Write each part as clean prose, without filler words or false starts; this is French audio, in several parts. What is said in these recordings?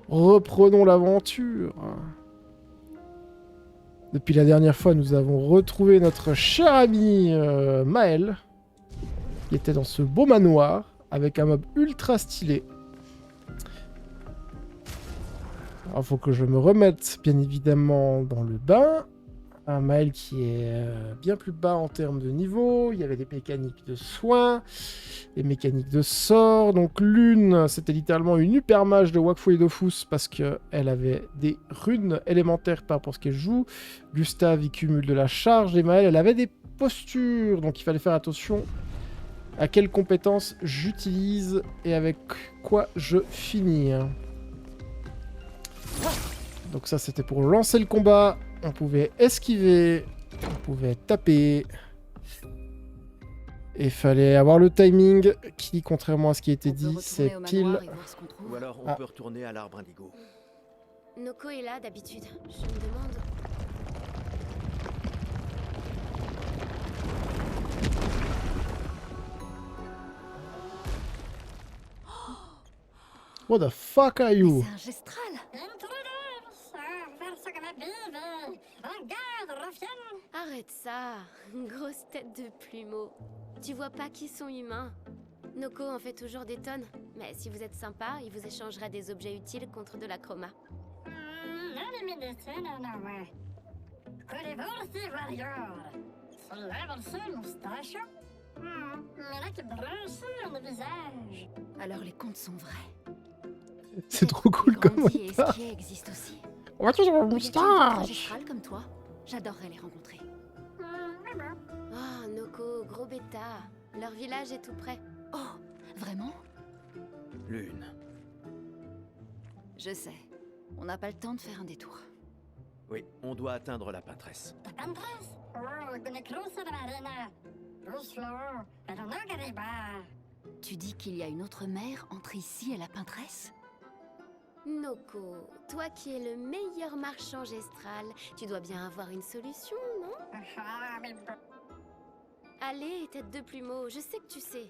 Reprenons l'aventure. Depuis la dernière fois, nous avons retrouvé notre cher ami Maël, qui était dans ce beau manoir, avec un mob ultra stylé. Alors, faut que je me remette, bien évidemment, dans le bain. Un Maël qui est bien plus bas en termes de niveau. Il y avait des mécaniques de soins, des mécaniques de sorts. Donc l'une, c'était littéralement une hyper mage de Wakfu et Dofus parce qu'elle avait des runes élémentaires par rapport à ce qu'elle joue. Gustave, il cumule de la charge. Et Maël, elle avait des postures. Donc il fallait faire attention à quelles compétences j'utilise et avec quoi je finis. Donc ça, c'était pour lancer le combat. On pouvait esquiver, on pouvait taper. Et il fallait avoir le timing qui, contrairement à ce qui a été dit, c'est pile... Ou alors on peut retourner à l'arbre indigo. Noko est là d'habitude. Je me demande... What the fuck are you? C'est un gestral. Arrête ça, grosse tête de plumeau. Tu vois pas qu'ils sont humains? Noko en fait toujours des tonnes, mais si vous êtes sympa, il vous échangera des objets utiles contre de la chroma. Alors les contes sont vrais. C'est trop cool comme Gandhi et ça. Esquier existent aussi. Oh, tu as un Y a-t-il d'autres moustache. gestrales comme toi? J'adorerais les rencontrer. Oh, Noko, gros bêta. Leur village est tout près. Oh, vraiment? Lune. Je sais. On n'a pas le temps de faire un détour. Oui, on doit atteindre la pâtresse. Tu dis qu'il y a une autre mer entre ici et la peintresse? Noko, toi qui es le meilleur marchand gestral, tu dois bien avoir une solution, non? Allez, tête de plumeau, je sais que tu sais.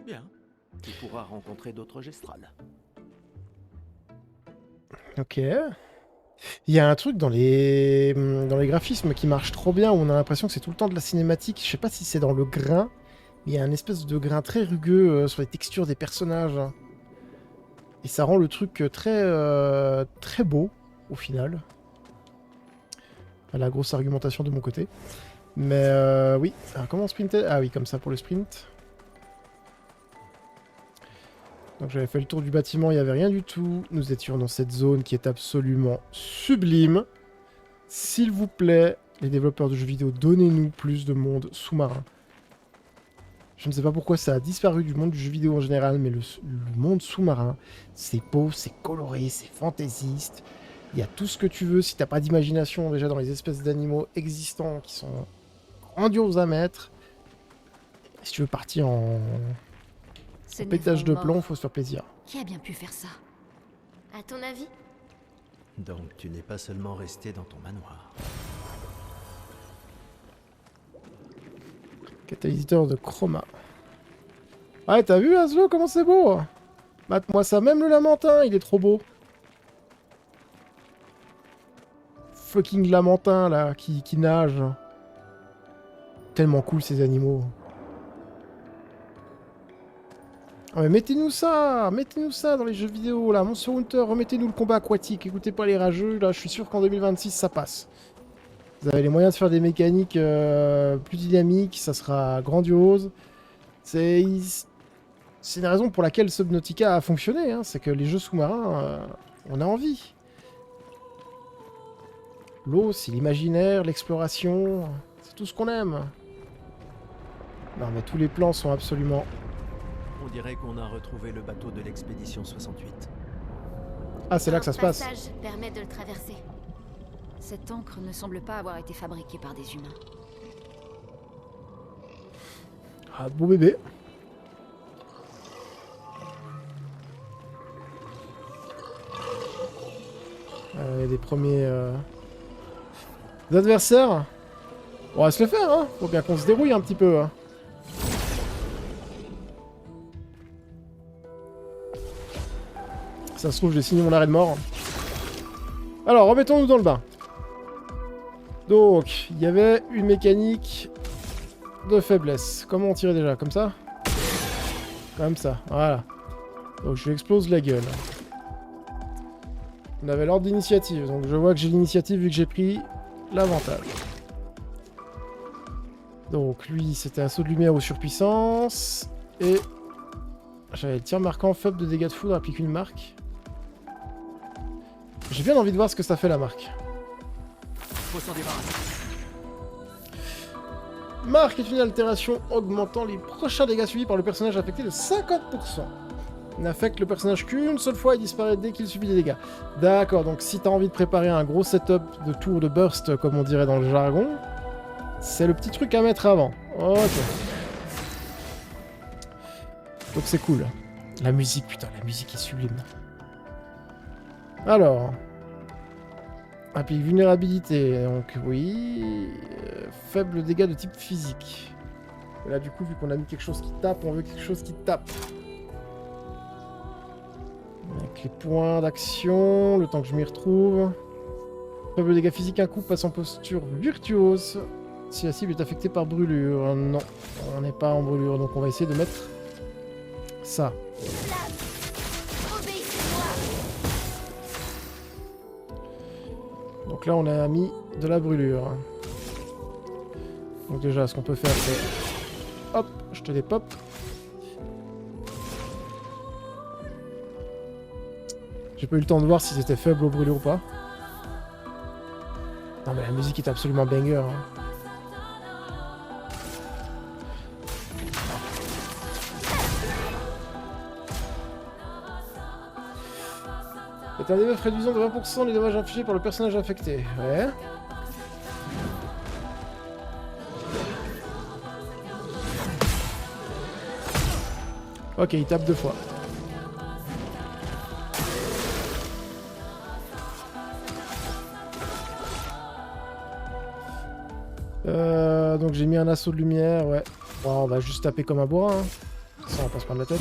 Bien. Tu pourras rencontrer d'autres gestrales. Ok. Il y a un truc dans les graphismes qui marche trop bien, où on a l'impression que c'est tout le temps de la cinématique. Je sais pas si c'est dans le grain, mais il y a un espèce de grain très rugueux sur les textures des personnages. Et ça rend le truc très beau, au final. La grosse argumentation de mon côté. Mais oui, alors comment sprinter? Ah oui, comme ça pour le sprint. Donc j'avais fait le tour du bâtiment, il n'y avait rien du tout. Nous étions dans cette zone qui est absolument sublime. S'il vous plaît, les développeurs de jeux vidéo, donnez-nous plus de monde sous-marin. Je ne sais pas pourquoi ça a disparu du monde du jeu vidéo en général, mais le monde sous-marin, c'est beau, c'est coloré, c'est fantaisiste. Il y a tout ce que tu veux si t'as pas d'imagination déjà dans les espèces d'animaux existants qui sont grandioses à mettre. Si tu veux partir en pétage de plomb, faut se faire plaisir. Qui a bien pu faire ça? À ton avis? Donc tu n'es pas seulement resté dans ton manoir. Catalyseur de chroma. Ouais, t'as vu Aslo, comment c'est beau? Mate-moi ça, même le lamentin, il est trop beau. Fucking lamentin, là, qui nage. Tellement cool, ces animaux. Ah mais mettez-nous ça dans les jeux vidéo, là, Monster Hunter, remettez-nous le combat aquatique, écoutez pas les rageux, là, je suis sûr qu'en 2026, ça passe. Vous avez les moyens de faire des mécaniques plus dynamiques, ça sera grandiose. C'est une raison pour laquelle Subnautica a fonctionné, hein, c'est que les jeux sous-marins, on a envie. L'eau, c'est l'imaginaire, l'exploration, c'est tout ce qu'on aime. Non mais tous les plans sont absolument... On dirait qu'on a retrouvé le bateau de l'expédition 68. Ah, c'est là que ça se passe. Un passage permet de le traverser. Cette encre ne semble pas avoir été fabriquée par des humains. Ah, beau bébé. Des premiers adversaires. On va se le faire, hein. Faut bien qu'on se dérouille un petit peu. Hein. Ça se trouve, j'ai signé mon arrêt de mort. Alors, remettons-nous dans le bain. Donc, il y avait une mécanique de faiblesse. Comment on tirait déjà? Comme ça? Comme ça, voilà. Donc, je lui explose la gueule. On avait l'ordre d'initiative, donc je vois que j'ai l'initiative vu que j'ai pris l'avantage. Donc, lui, c'était un saut de lumière ou surpuissance. Et j'avais le tir marquant, faible de dégâts de foudre, applique une marque. J'ai bien envie de voir ce que ça fait la marque. Faut s'en débarrasser. Marque est une altération augmentant les prochains dégâts subis par le personnage affecté de 50%. N'affecte le personnage qu'une seule fois et disparaît dès qu'il subit des dégâts. D'accord, donc si t'as envie de préparer un gros setup de tour de burst, comme on dirait dans le jargon, c'est le petit truc à mettre avant. Ok. Donc c'est cool. La musique, putain, la musique est sublime. Alors... Applique vulnérabilité, donc oui... faible dégâts de type physique. Et là du coup, vu qu'on a mis quelque chose qui tape, on veut quelque chose qui tape. Avec les points d'action, le temps que je m'y retrouve. Faible dégâts physiques, un coup passe en posture virtuose. Si la cible est affectée par brûlure. Non, on n'est pas en brûlure, donc on va essayer de mettre ça. Donc là, on a mis de la brûlure. Donc déjà, ce qu'on peut faire, c'est... Hop, je te les pop. J'ai pas eu le temps de voir si c'était faible aux brûlures ou pas. Non mais la musique est absolument banger. Hein. C'est un debuff réduisant de 20% les dommages infligés par le personnage affecté. Ouais. Ok, il tape 2 fois. Donc j'ai mis un assaut de lumière, ouais. Bon, on va juste taper comme un bourrin. Hein. Ça, on passe pas de la tête.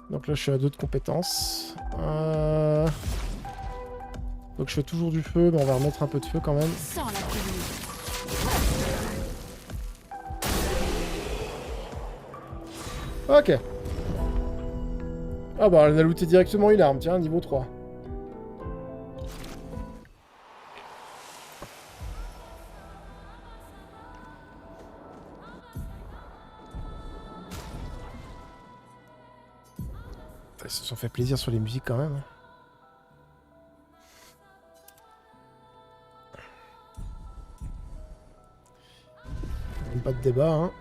Donc là, je suis à 2 de compétences. Donc je fais toujours du feu, mais on va remettre un peu de feu quand même. Sans la pluie. Ok. Ah bah, on a looté directement une arme, tiens, niveau 3. Ils se sont fait plaisir sur les musiques quand même. Pas de débat, hein.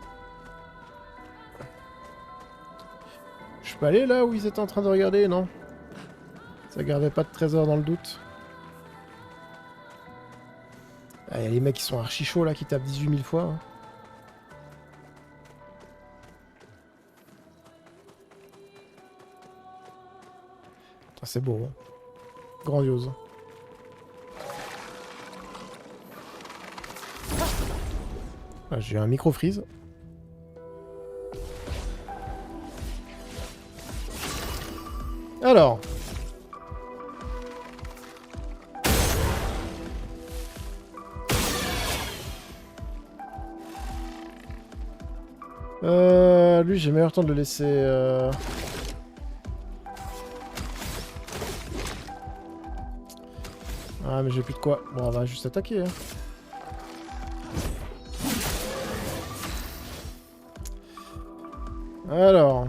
Je peux aller là où ils étaient en train de regarder, non? Ça gardait pas de trésor dans le doute. Ah, y a les mecs qui sont archi chauds là, qui tapent 18 000 fois. Hein. C'est beau, hein. Grandiose. Ah, j'ai un micro-freeze. Alors. Lui, j'ai meilleur temps de le laisser... Ah, mais j'ai plus de quoi. Bon, on va juste attaquer. Hein. Alors...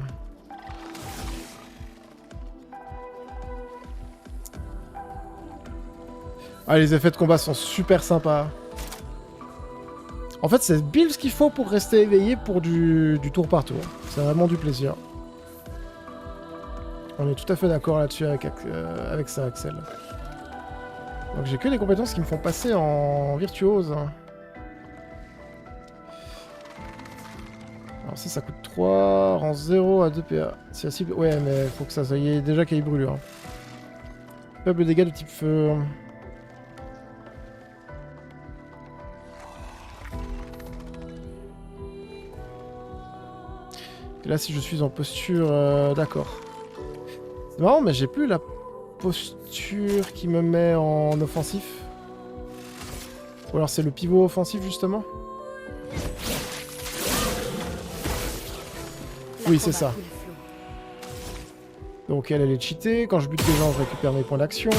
Ah, les effets de combat sont super sympas. En fait, c'est build ce qu'il faut pour rester éveillé pour du tour par tour. C'est vraiment du plaisir. On est tout à fait d'accord là-dessus avec ça, Axel. Donc j'ai que des compétences qui me font passer en virtuose. Alors ça coûte 3, rang 0 à 2 PA. C'est la cible... Ouais, mais faut que ça y ait déjà qu'il y ait brûlure. Faible dégâts de type feu. Et là, si je suis en posture... D'accord. C'est marrant, mais j'ai plus la posture qui me met en offensif. Ou alors c'est le pivot offensif, justement. Oui, c'est ça. Donc elle est cheatée. Quand je bute des gens, je récupère mes points d'action.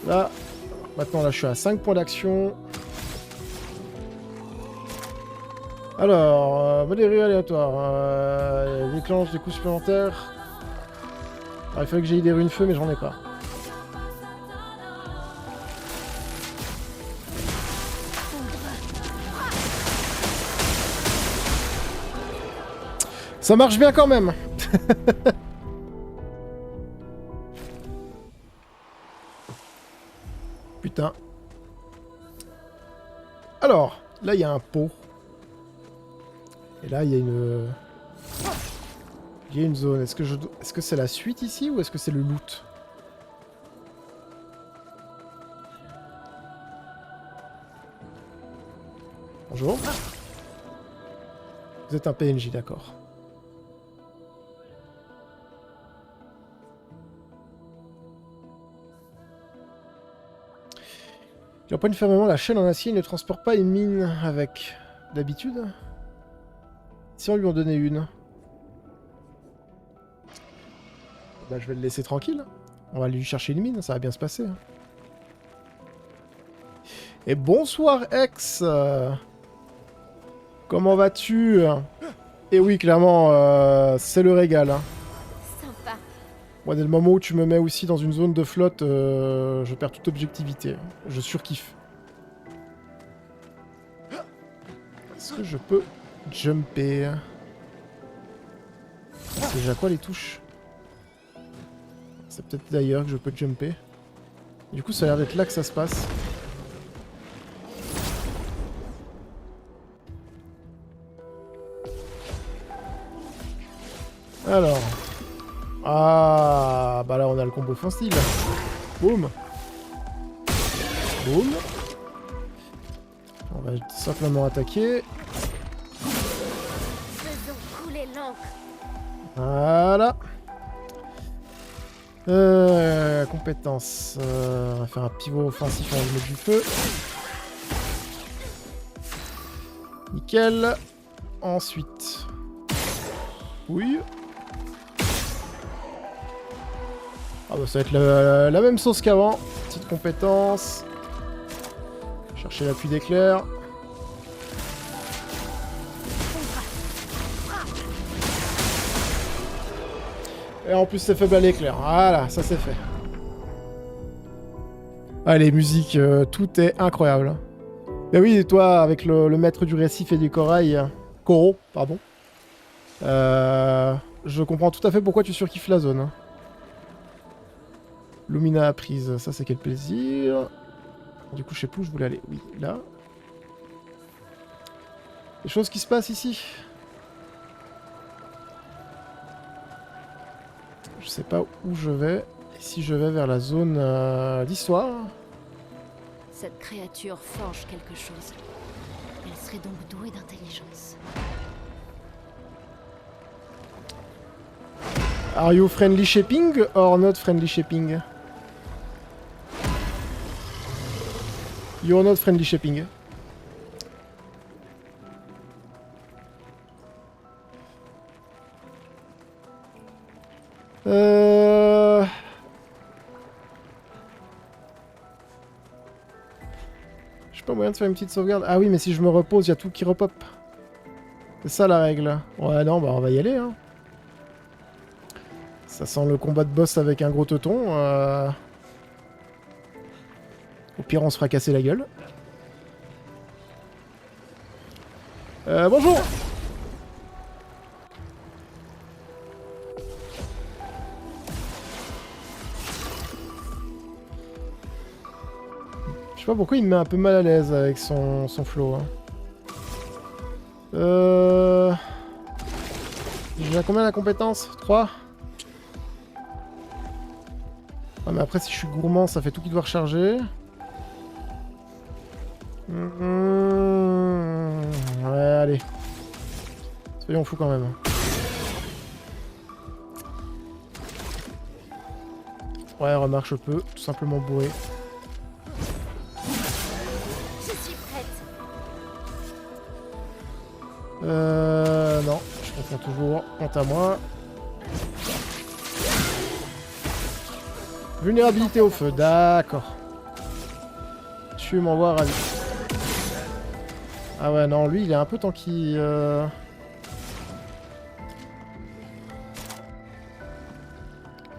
Là, maintenant là, je suis à 5 points d'action. Alors, modéré aléatoire. Déclenche des coups supplémentaires. Alors, il fallait que j'aille des runes feu, mais j'en ai pas. Ça marche bien quand même. Putain. Alors, là il y a un pot. Et là il y a une... Il y a une zone. Est-ce que c'est la suite ici ou est-ce que c'est le loot? Bonjour. Vous êtes un PNJ, d'accord. Il empoigne fermement la chaîne en acier, il ne transporte pas une mine avec d'habitude. Si on lui en donnait une, bah, je vais le laisser tranquille. On va aller lui chercher une mine, ça va bien se passer. Et bonsoir Ex. Comment vas-tu? Et oui, clairement, c'est le régal. Hein. Sympa. Moi, dès le moment où tu me mets aussi dans une zone de flotte, je perds toute objectivité. Je surkiffe. Est-ce que je peux jumper? C'est déjà quoi les touches? C'est peut-être d'ailleurs que je peux jumper. Du coup, ça a l'air d'être là que ça se passe. Alors... Ah, bah là on a le combo fin style. Boum. Boum. On va simplement attaquer. Faisons couler l'encre. Voilà. Compétence. On va faire un pivot offensif avec mettre du feu. Nickel. Ensuite. Oui. Ah bah ça va être la même sauce qu'avant. Petite compétence. Chercher l'appui d'éclair. Et en plus c'est faible à l'éclair. Voilà, ça c'est fait. Ah les musiques, tout est incroyable. Mais oui, toi avec le maître du récif et du corail, Koro, pardon. Je comprends tout à fait pourquoi tu surkiffes la zone. Hein. Lumina apprise, ça c'est quel plaisir. Du coup je sais plus où je voulais aller. Oui, là. Des choses qui se passent ici. Je sais pas où je vais. Et si je vais vers la zone d'histoire. Cette créature forge quelque chose. Elle serait donc douée d'intelligence. Are you friendly shaping or not friendly shaping? You're not friendly shaping. J'ai pas moyen de faire une petite sauvegarde. Ah oui, mais si je me repose, il y a tout qui repop. C'est ça la règle. Ouais, non, bah on va y aller. Hein. Ça sent le combat de boss avec un gros teuton. Au pire, on se fera casser la gueule. Bonjour! Je sais pas pourquoi il me met un peu mal à l'aise avec son flow. Hein. J'ai combien la compétence? 3. Ah, mais après, si je suis gourmand, ça fait tout qui doit recharger. Ouais, allez. Soyons fous quand même. Ouais, remarque, je peux tout simplement bourrer. Je suis prête. Non, je confonds toujours. Quant à moi. Vulnérabilité au feu, d'accord. Tu m'envoies ravi. Ah ouais, non, lui, il est un peu tanky.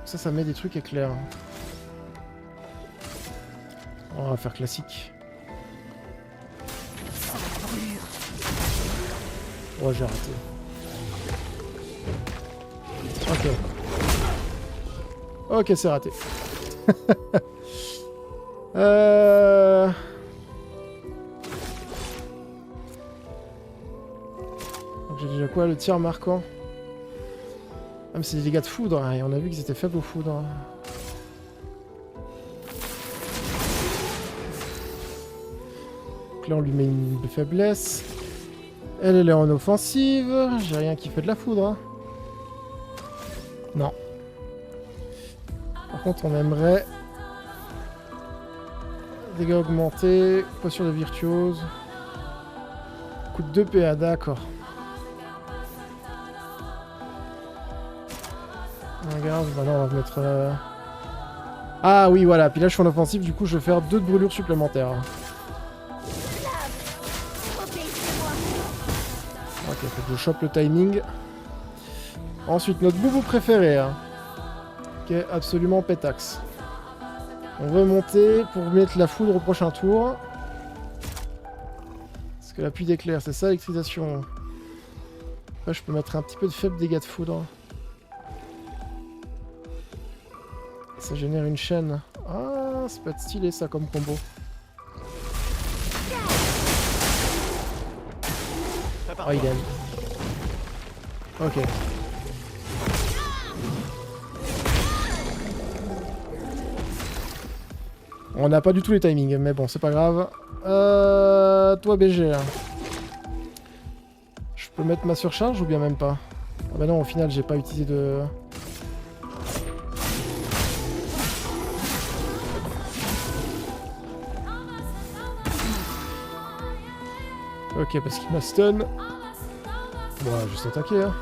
Ça met des trucs éclairs. On va faire classique. Ouais, j'ai raté. Ok. Ok, c'est raté. Donc j'ai déjà quoi? Le tir marquant. Ah mais c'est des dégâts de foudre, hein, et on a vu qu'ils étaient faibles aux foudres. Donc là on lui met une faiblesse. Elle est en offensive. J'ai rien qui fait de la foudre. Hein. Non. Par contre on aimerait... Dégâts augmentés, posture de virtuose. Coûte 2 PA, d'accord. Regarde, bah non, on va mettre... Ah oui, voilà, puis là je suis en offensive, du coup je vais faire 2 de brûlure supplémentaires. Ok, faut que je chope le timing. Ensuite, notre boubou préféré. Hein, qui est absolument pétax. On veut monter pour mettre la foudre au prochain tour. Parce que l'appui d'éclair, c'est ça, électrisation. Après, je peux mettre un petit peu de faible dégâts de foudre. Ça génère une chaîne. Ah, ça peut être stylé ça comme combo. Oh, il aime. Ok. On n'a pas du tout les timings, mais bon, c'est pas grave. Toi, BG. Là. Je peux mettre ma surcharge ou bien même pas? Ah bah non, au final, j'ai pas utilisé de... Ok, parce qu'il m'a stun. Bon, ouais, juste attaquer. Hein.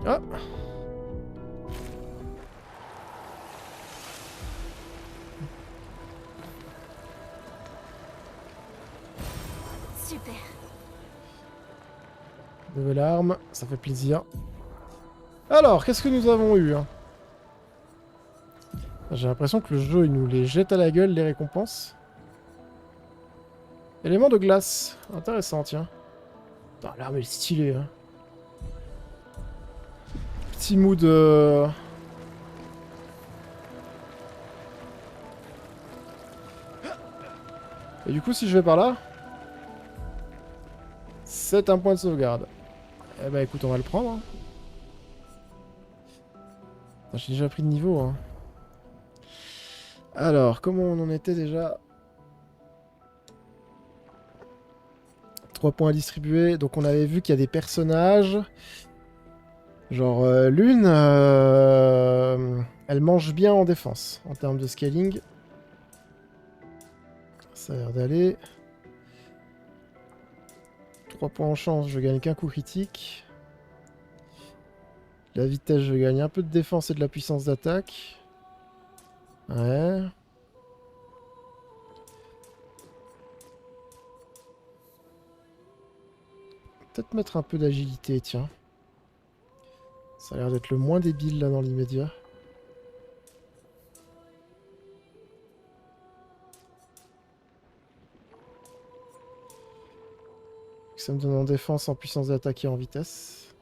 Ah. Super. Nouvelle arme, ça fait plaisir. Alors, qu'est-ce que nous avons eu hein? J'ai l'impression que le jeu, il nous les jette à la gueule, les récompenses. Élément de glace. Intéressant, tiens. L'arme, elle est stylée. Hein. Petit mood... Et du coup, si je vais par là... C'est un point de sauvegarde. Eh bah écoute, on va le prendre. Hein. J'ai déjà pris de niveau. Hein. Alors, comment on en était déjà? 3 points à distribuer. Donc on avait vu qu'il y a des personnages. Genre l'une, elle mange bien en défense en termes de scaling. Ça a l'air d'aller. 3 points en chance, je gagne qu'un coup critique. La vitesse, je gagne un peu de défense et de la puissance d'attaque. Ouais. Peut-être mettre un peu d'agilité, tiens. Ça a l'air d'être le moins débile là dans l'immédiat. Ça me donne en défense, en puissance d'attaque et en vitesse.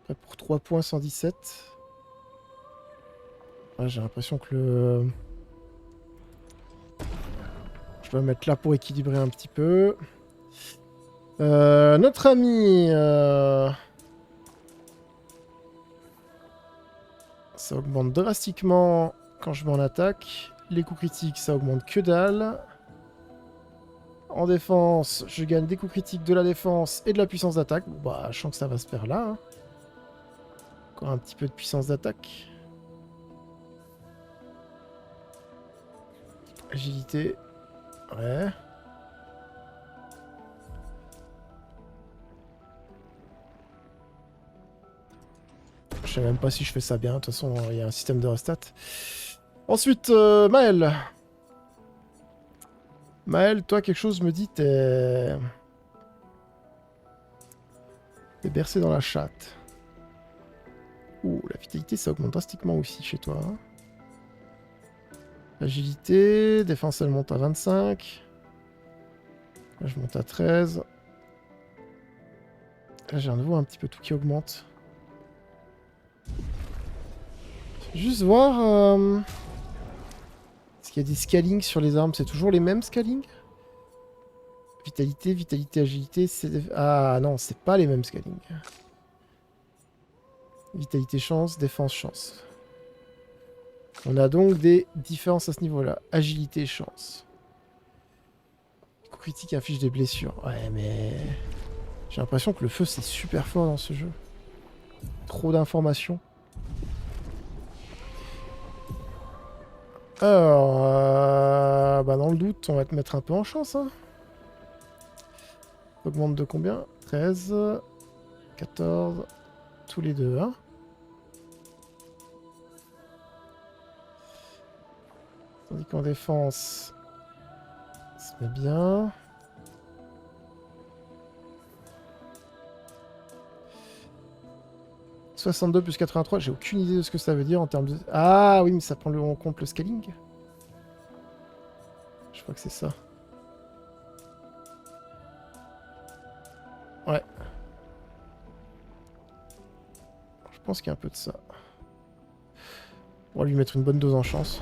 Après pour 3 points 117. Ouais, j'ai l'impression que le... Je vais me mettre là pour équilibrer un petit peu. Notre ami... Ça augmente drastiquement quand je mets en attaque. Les coups critiques, ça augmente que dalle. En défense, je gagne des coups critiques de la défense et de la puissance d'attaque. Bon, bah, je sens que ça va se faire là. Hein. Encore un petit peu de puissance d'attaque. Agilité. Ouais. Je sais même pas si je fais ça bien. De toute façon, il y a un système de restat. Ensuite, Maël. Maël, toi, quelque chose me dit t'es bercé dans la chatte. Ouh, la vitalité, ça augmente drastiquement aussi chez toi. Hein. Agilité, défense, elle monte à 25. Là, je monte à 13. Là, j'ai à nouveau un petit peu tout qui augmente. Juste voir... Est-ce qu'il y a des scalings sur les armes? C'est toujours les mêmes scalings? Vitalité, vitalité, agilité, c'est... Ah non, c'est pas les mêmes scalings. Vitalité, chance, défense, chance. On a donc des différences à ce niveau-là. Agilité, chance. Coup critique inflige des blessures. Ouais, mais... J'ai l'impression que le feu, c'est super fort dans ce jeu. Trop d'informations. Alors, bah dans le doute, on va te mettre un peu en chance. Hein. Augmente de combien? 13, 14, tous les deux. Hein. Tandis qu'en défense, ça se met bien. « 62 plus 83 », j'ai aucune idée de ce que ça veut dire en termes de... Ah oui, mais ça prend en compte le scaling. Je crois que c'est ça. Ouais. Je pense qu'il y a un peu de ça. On va lui mettre une bonne dose en chance.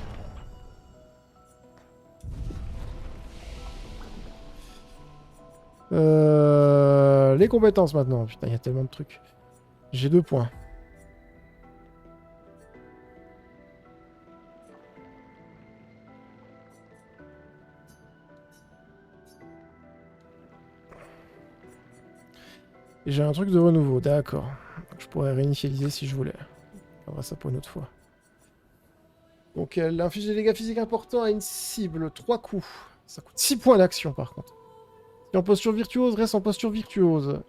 Les compétences maintenant. Putain, il y a tellement de trucs. J'ai 2 points. Et j'ai un truc de renouveau, d'accord. Je pourrais réinitialiser si je voulais. On va ça pour une autre fois. Donc elle inflige des dégâts physiques importants à une cible, 3 coups. Ça coûte 6 points d'action par contre. Si en posture virtuose, reste en posture virtuose.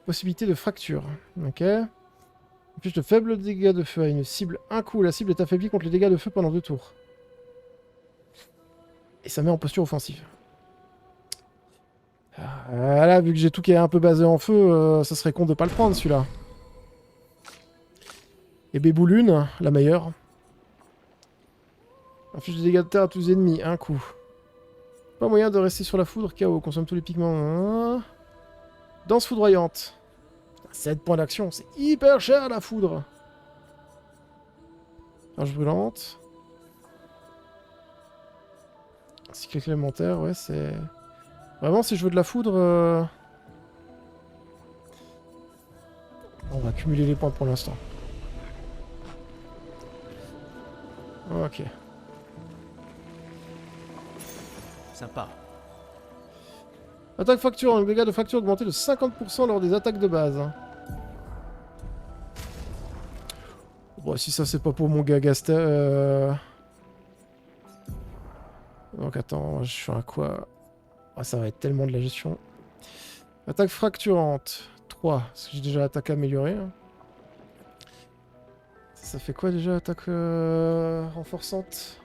Possibilité de fracture. Ok. Inflige de faibles dégâts de feu à une cible, un coup. La cible est affaiblie contre les dégâts de feu pendant 2 tours. Et ça met en posture offensive. Là, vu que j'ai tout qui est un peu basé en feu, ça serait con de pas le prendre celui-là. Et Béboulune, la meilleure. Inflige des dégâts de terre à tous les ennemis, un coup. Pas moyen de rester sur la foudre, KO, consomme tous les pigments. Danse foudroyante. 7 points d'action, c'est hyper cher la foudre. Rage brûlante. Cycle élémentaire, ouais, c'est... Vraiment, si je veux de la foudre... On va cumuler les points pour l'instant. Ok. Sympa. Attaque fracture, un dégât de fracture augmenté de 50% lors des attaques de base. Bon, si ça c'est pas pour mon gars Gasta... Donc attends, je suis à quoi? Ah, ça va être tellement de la gestion. Attaque fracturante. 3, parce que j'ai déjà attaque améliorée. Hein. Ça fait quoi déjà, attaque renforçante?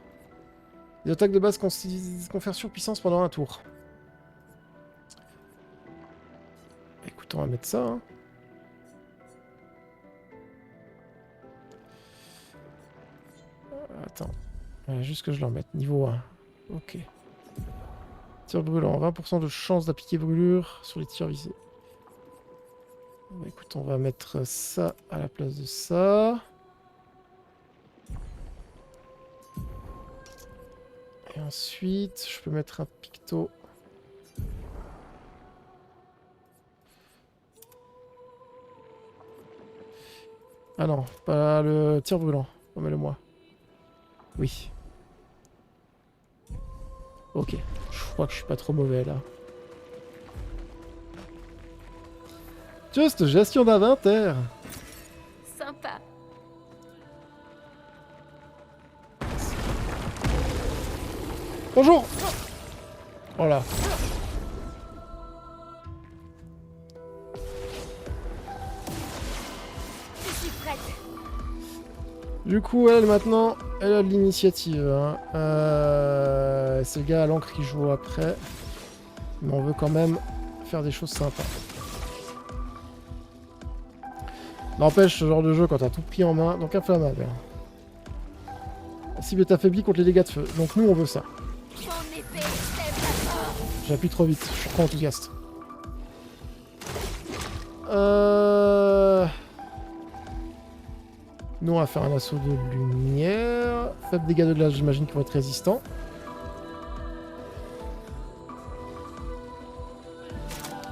Les attaques de base confèrent surpuissance pendant un tour. Écoute, on va mettre ça. Hein. Attends. Juste que je leur mette. Niveau 1. Ok. Tir brûlant. 20% de chance d'appliquer brûlure sur les tirs visés. Bah, écoute, on va mettre ça à la place de ça. ensuite, je peux mettre un picto. Ah non, pas le tir brûlant. Remets-le-moi. Oui. Ok. Je crois que je suis pas trop mauvais là. Juste gestion d'inventaire. Sympa. Bonjour. Voilà. Je suis prête. Du coup, elle maintenant, elle a de l'initiative. Hein. C'est le gars à l'encre qui joue après. Mais on veut quand même faire des choses sympas. N'empêche, ce genre de jeu, quand t'as tout pris en main, donc inflammable. La cible est affaiblie contre les dégâts de feu. Donc nous, on veut ça. Mon épée sève la mort. J'appuie trop vite, je suis trop enthousiaste. Nous, on va faire un assaut de lumière. Faible dégâts de glace, j'imagine qu'ils vont être résistants.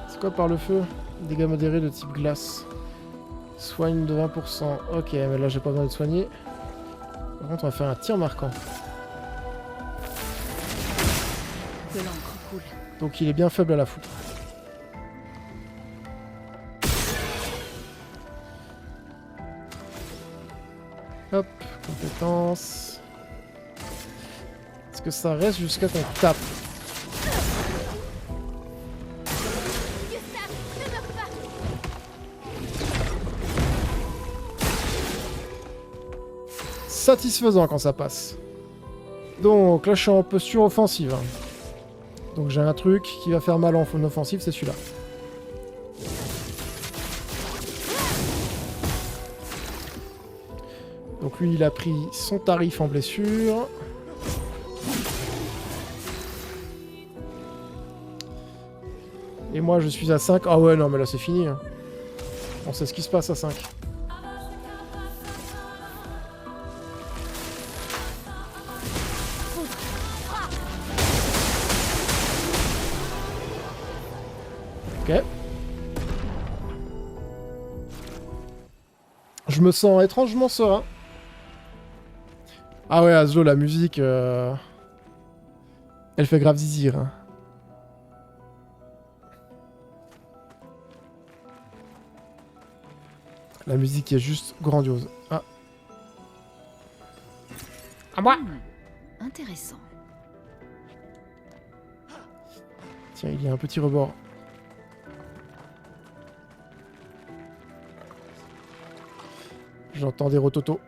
C'est quoi par le feu? Dégâts modérés de type glace. Soigne de 20%. Ok, mais là, j'ai pas besoin de soigner. Par contre, on va faire un tir marquant. De l'encre coule. Donc, il est bien faible à la foudre. Hop, compétence. Est-ce que ça reste jusqu'à qu'on tape? Gustave, ne meurs pas. Satisfaisant quand ça passe. Donc là je suis en posture offensive. Hein. Donc j'ai un truc qui va faire mal en offensive, c'est celui-là. Donc lui il a pris son tarif en blessure. Et moi je suis à 5. Ah ouais non mais là c'est fini. Hein. On sait ce qui se passe à 5. Ok. Je me sens étrangement serein. Ah ouais, Aslo, la musique... Elle fait grave zizir. Hein. La musique est juste grandiose. Ah. À moi. Intéressant. Tiens, il y a un petit rebord. J'entends des rototos.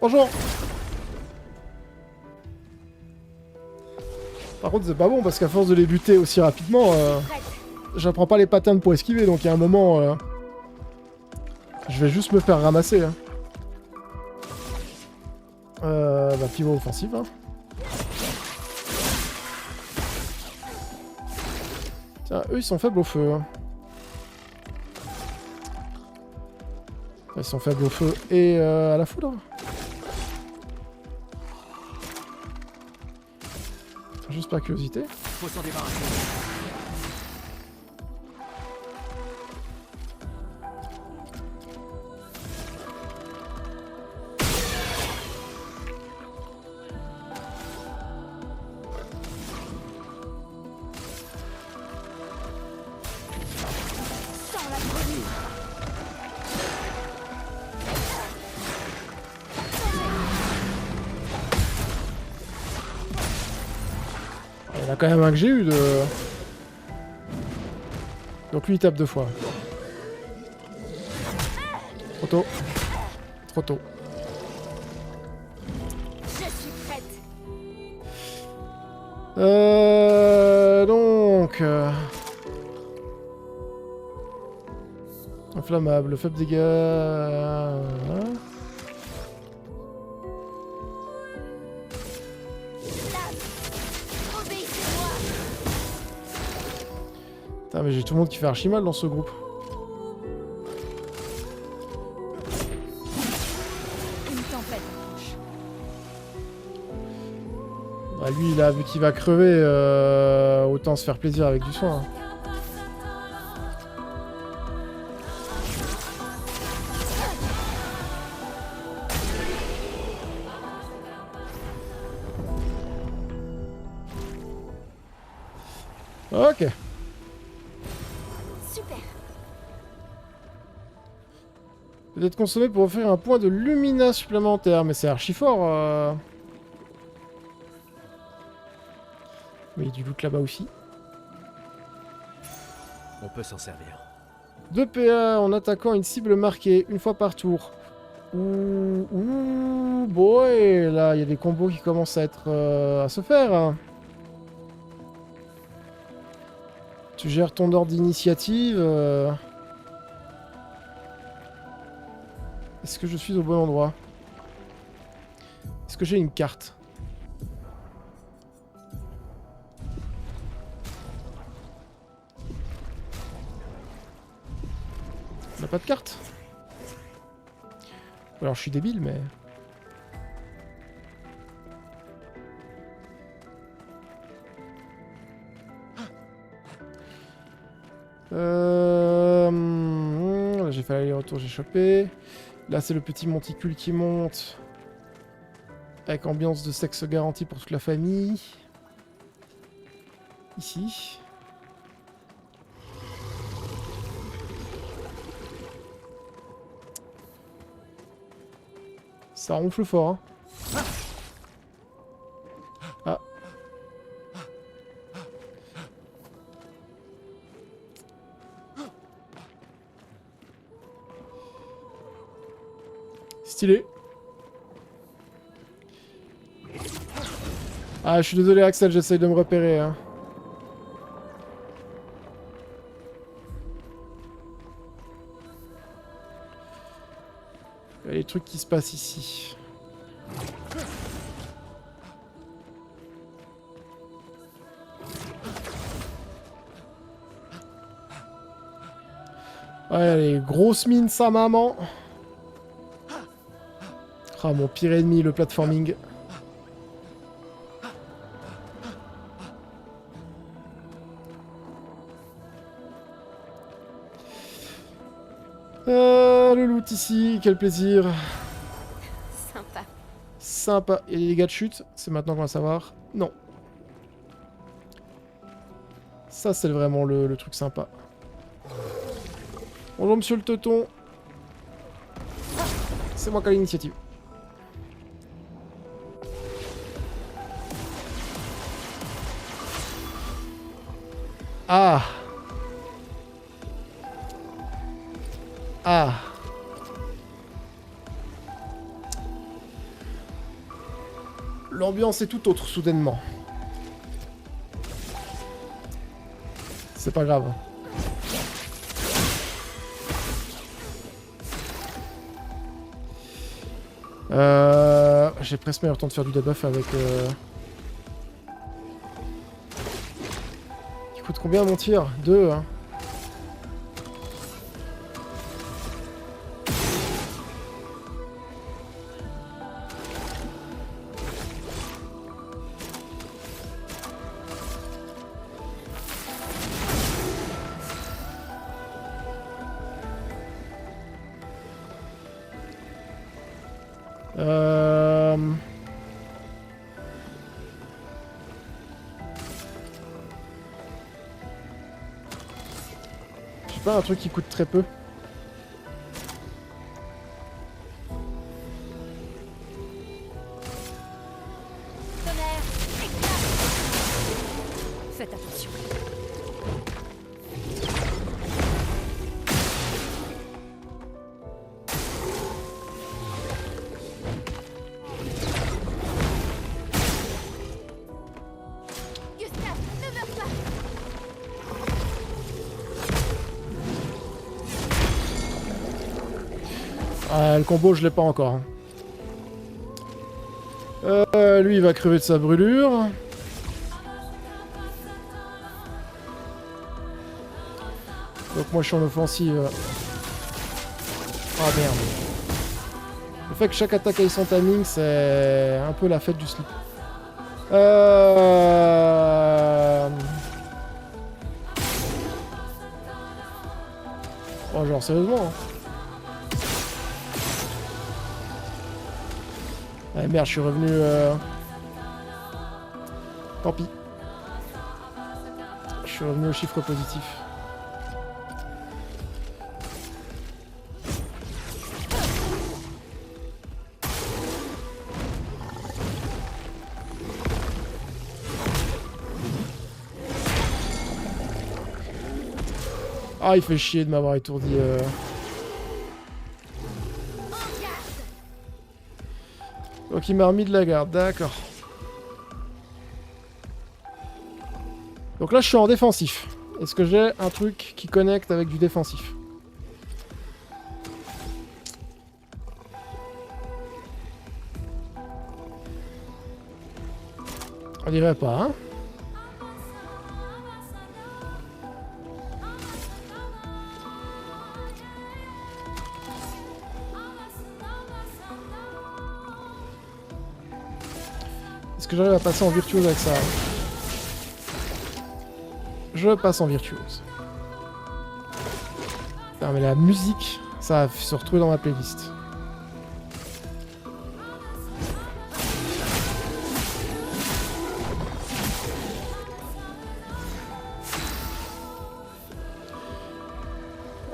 Bonjour. Par contre, c'est pas bon parce qu'à force de les buter aussi rapidement, j'apprends pas les patterns pour esquiver. Donc il y a un moment, je vais juste me faire ramasser. Hein. Bah, pivot offensive. Hein. Tiens, eux ils sont faibles au feu. Hein. Ils sont faibles au feu et à la foudre. Juste par curiosité. Faut s'en débarrasser. Sans la brûlure. Il y en a quand même un que j'ai eu de... Donc lui il tape 2 fois. Trop tôt. Trop tôt. Je suis prête. Donc... Inflammable, faible dégâts... Obéissez-moi. Putain mais j'ai tout le monde qui fait archi mal dans ce groupe. Une tempête approche. Bah lui, là, vu qu'il va crever, autant se faire plaisir avec du soin. Ok. Super. Peut-être consommé pour offrir un point de lumina supplémentaire, mais c'est archi fort. Mais il y a du loot là-bas aussi. On peut s'en servir. 2 PA en attaquant une cible marquée une fois par tour. Ouh, boy, là, il y a des combos qui commencent à être à se faire. Hein. Tu gères ton ordre d'initiative. Est-ce que je suis au bon endroit? Est-ce que j'ai une carte? On n'a pas de carte? Ou alors je suis débile, mais... Là, j'ai fait l'aller-retour, j'ai chopé. Là, c'est le petit monticule qui monte. Avec ambiance de sexe garantie pour toute la famille. Ici. Ça ronfle fort, hein. Ah. Stylé. Ah, je suis désolé Axel, j'essaye de me repérer. Hein. Il y a des trucs qui se passent ici. Ouais, les grosses mines, sa maman. Ah, mon pire ennemi, le platforming. Le loot ici, quel plaisir. Sympa. Sympa. Et les dégâts de chute, c'est maintenant qu'on va savoir. Non. Ça, c'est vraiment le truc sympa. Bonjour, monsieur le teuton. C'est moi qui ai l'initiative. Ah. Ah. L'ambiance est tout autre, soudainement. C'est pas grave. J'ai presque meilleur temps de faire du debuff avec... Il coûte combien mon tir? 2, hein. J'ai pas un truc qui coûte très peu. Faites attention. Gustave, ne meurs pas. Ah, le combo, je l'ai pas encore. Lui, il va crever de sa brûlure. Donc moi, je suis en offensive. Ah merde. Le fait que chaque attaque ait son timing, c'est un peu la fête du slip. Oh, genre, sérieusement. Hein. Ah merde, je suis revenu... Tant pis. Je suis revenu au chiffre positif. Ah, il fait chier de m'avoir étourdi. Donc il m'a remis de la garde, d'accord. Donc là je suis en défensif. Est-ce que j'ai un truc qui connecte avec du défensif? On dirait pas, hein? Est-ce que j'arrive à passer en virtuose avec ça? Je passe en virtuose. Putain, mais la musique, ça va se retrouver dans ma playlist.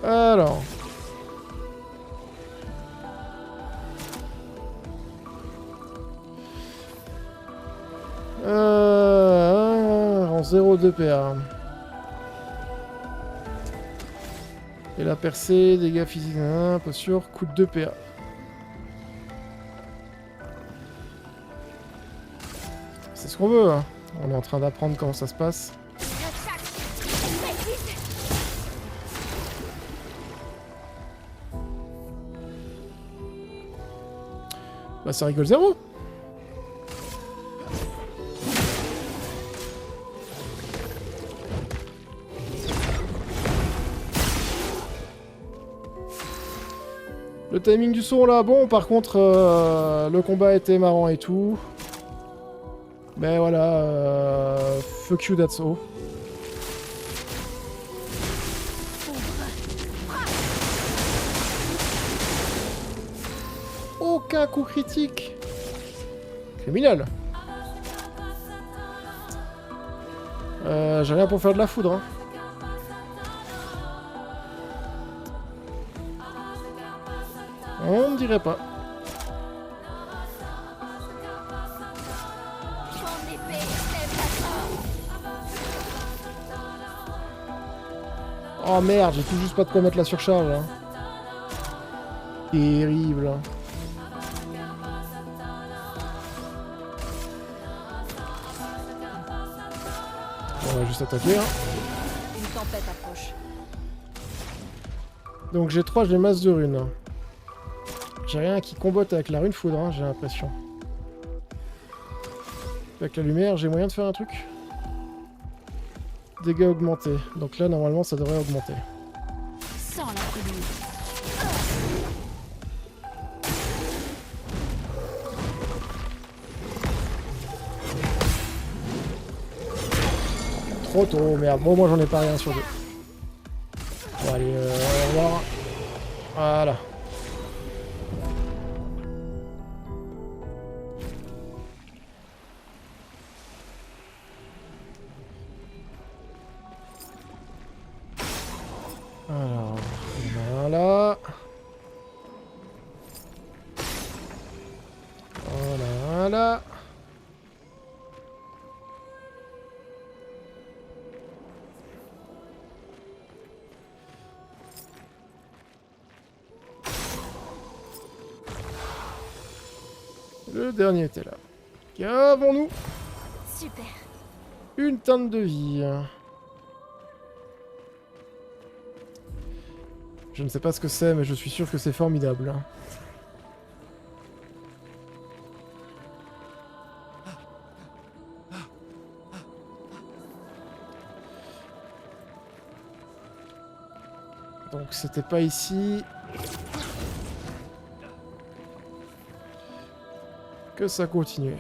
Alors... en 0,2 PA. Et la percée, dégâts physiques, posture, coûte 2 PA. C'est ce qu'on veut, hein. On est en train d'apprendre comment ça se passe. Bah ça rigole zéro. Le timing du son là, bon par contre le combat était marrant et tout. Mais voilà, fuck you that's all. Aucun coup critique. Criminel. J'ai rien pour faire de la foudre. Hein. On ne dirait pas. Oh merde, j'ai tout juste pas de quoi mettre la surcharge. Hein. Terrible. Hein. On va juste attaquer. Hein. Une tempête approche. Donc j'ai 3, j'ai masse de runes. J'ai rien qui combote avec la rune foudre, hein, j'ai l'impression. Avec la lumière, j'ai moyen de faire un truc? Dégâts augmentés. Donc là, normalement, ça devrait augmenter. Sans la brûlure. Trop tôt, merde. Bon, moi, j'en ai pas rien sur deux. Bon, allez, au revoir. Voilà. Alors, voilà. Voilà. Le dernier était là. Qu'avons-nous? Super. Une teinte de vie. Je ne sais pas ce que c'est, mais je suis sûr que c'est formidable. Donc c'était pas ici que ça continuait.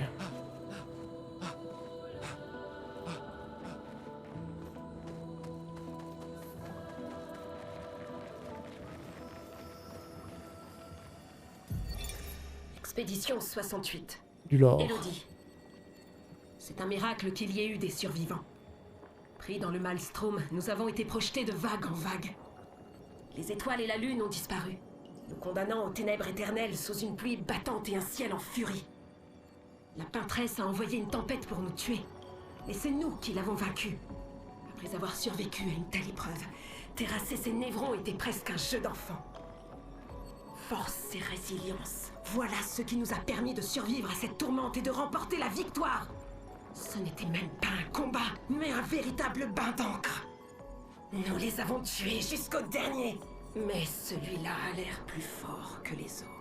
Expédition 68. Du lore. Élodie. C'est un miracle qu'il y ait eu des survivants. Pris dans le maelstrom, nous avons été projetés de vague en vague. Les étoiles et la lune ont disparu, nous condamnant aux ténèbres éternelles sous une pluie battante et un ciel en furie. La peintresse a envoyé une tempête pour nous tuer, et c'est nous qui l'avons vaincue. Après avoir survécu à une telle épreuve, terrasser ses névrons était presque un jeu d'enfant. Force et résilience, voilà ce qui nous a permis de survivre à cette tourmente et de remporter la victoire. Ce n'était même pas un combat, mais un véritable bain d'encre. Nous les avons tués jusqu'au dernier, mais celui-là a l'air plus fort que les autres.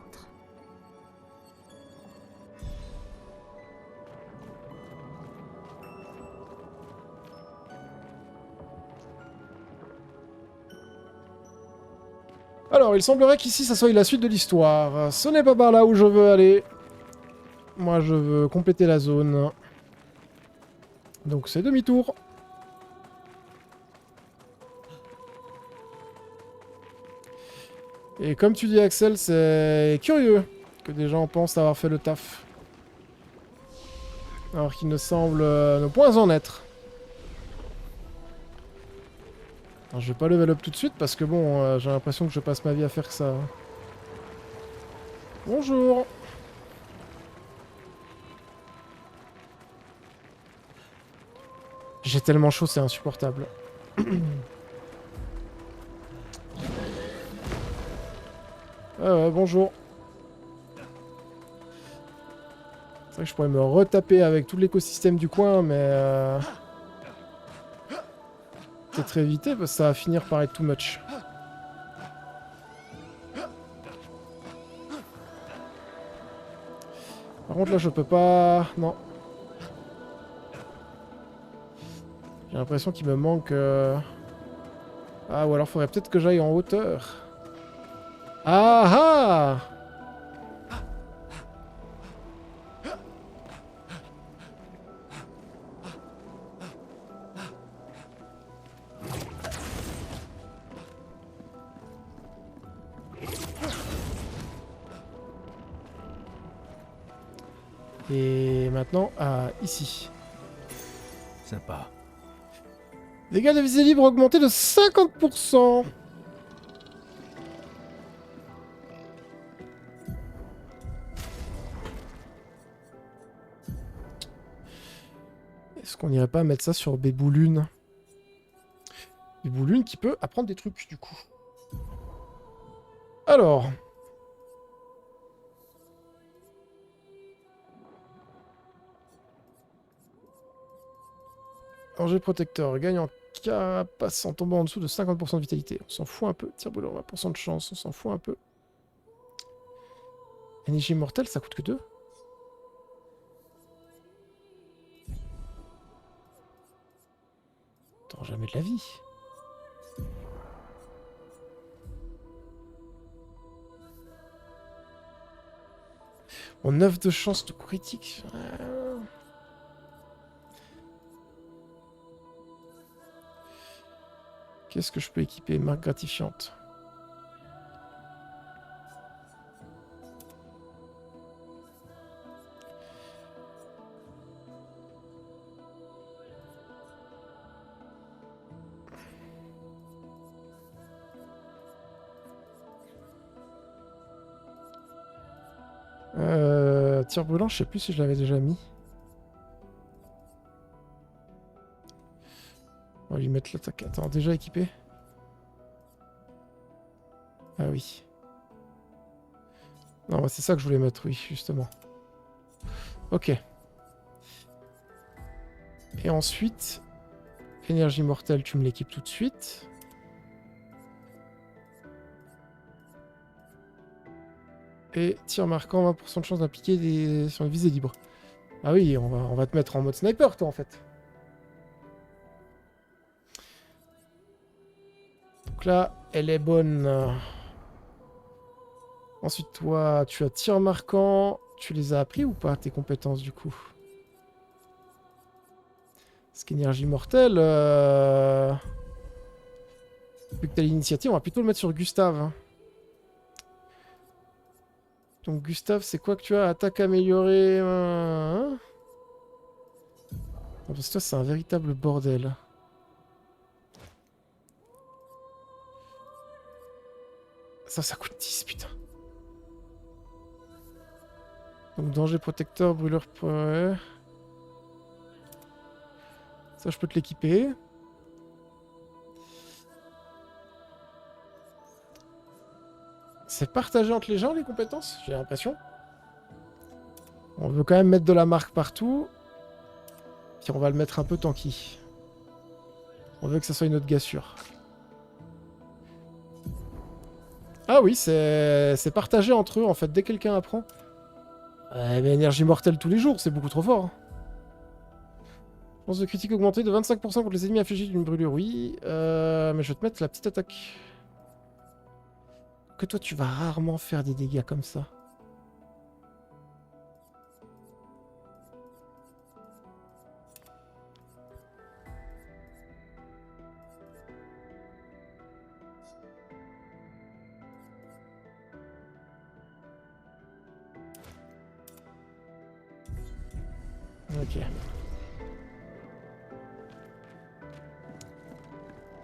Alors, il semblerait qu'ici, ça soit la suite de l'histoire. Ce n'est pas par là où je veux aller. Moi, je veux compléter la zone. Donc, c'est demi-tour. Et comme tu dis, Axel, c'est curieux que des gens pensent avoir fait le taf. Alors qu'il ne semble ne point en être. Alors, je vais pas level up tout de suite parce que bon, j'ai l'impression que je passe ma vie à faire que ça. Bonjour. J'ai tellement chaud, c'est insupportable. Ah ouais, bonjour. C'est vrai que je pourrais me retaper avec tout l'écosystème du coin, mais... peut-être éviter parce que ça va finir par être too much. Par contre là je peux pas... Non. J'ai l'impression qu'il me manque... Ah ou alors faudrait peut-être que j'aille en hauteur. Ah ah! Et maintenant, ici. Sympa. Dégâts de visée libre augmentés de 50%. Est-ce qu'on irait pas mettre ça sur Béboulune? Béboulune qui peut apprendre des trucs, du coup. Alors... Danger protecteur, gagne en carapace en tombant en dessous de 50% de vitalité. On s'en fout un peu. Tir brûlant, 20% de chance, on s'en fout un peu. Énergie mortelle, ça coûte que 2. Attends, jamais de la vie. On 9 de chance de critique. Qu'est-ce que je peux équiper? Marque gratifiante. Tir brûlant, je sais plus si je l'avais déjà mis. On va lui mettre l'attaque. Attends, déjà équipé? Ah oui. Non, bah, c'est ça que je voulais mettre, oui, justement. Ok. Et ensuite, énergie mortelle, tu me l'équipes tout de suite. Et tir marquant, 20% de chance d'appliquer sur une visée libre. Ah oui, on va te mettre en mode sniper, toi, en fait. Donc là, elle est bonne. Ensuite, toi, tu as tir marquant. Tu les as appris ou pas, tes compétences, du coup? Parce qu'énergie mortelle... Vu que t'as l'initiative, on va plutôt le mettre sur Gustave. Hein. Donc Gustave, c'est quoi que tu as? Attaque améliorée. Non, parce que toi, c'est un véritable bordel. Ça coûte 10, putain. Donc danger protecteur, brûleur... Ouais. Ça, je peux te l'équiper. C'est partagé entre les gens, les compétences, j'ai l'impression. On veut quand même mettre de la marque partout. Puis on va le mettre un peu tanky. On veut que ça soit une autre gassure. Ah oui, c'est partagé entre eux, en fait, dès que quelqu'un apprend. Mais énergie mortelle tous les jours, c'est beaucoup trop fort. Hein. Chance de critique augmentée de 25% contre les ennemis affligés d'une brûlure, oui. Mais je vais te mettre la petite attaque. Que toi, tu vas rarement faire des dégâts comme ça. Ok.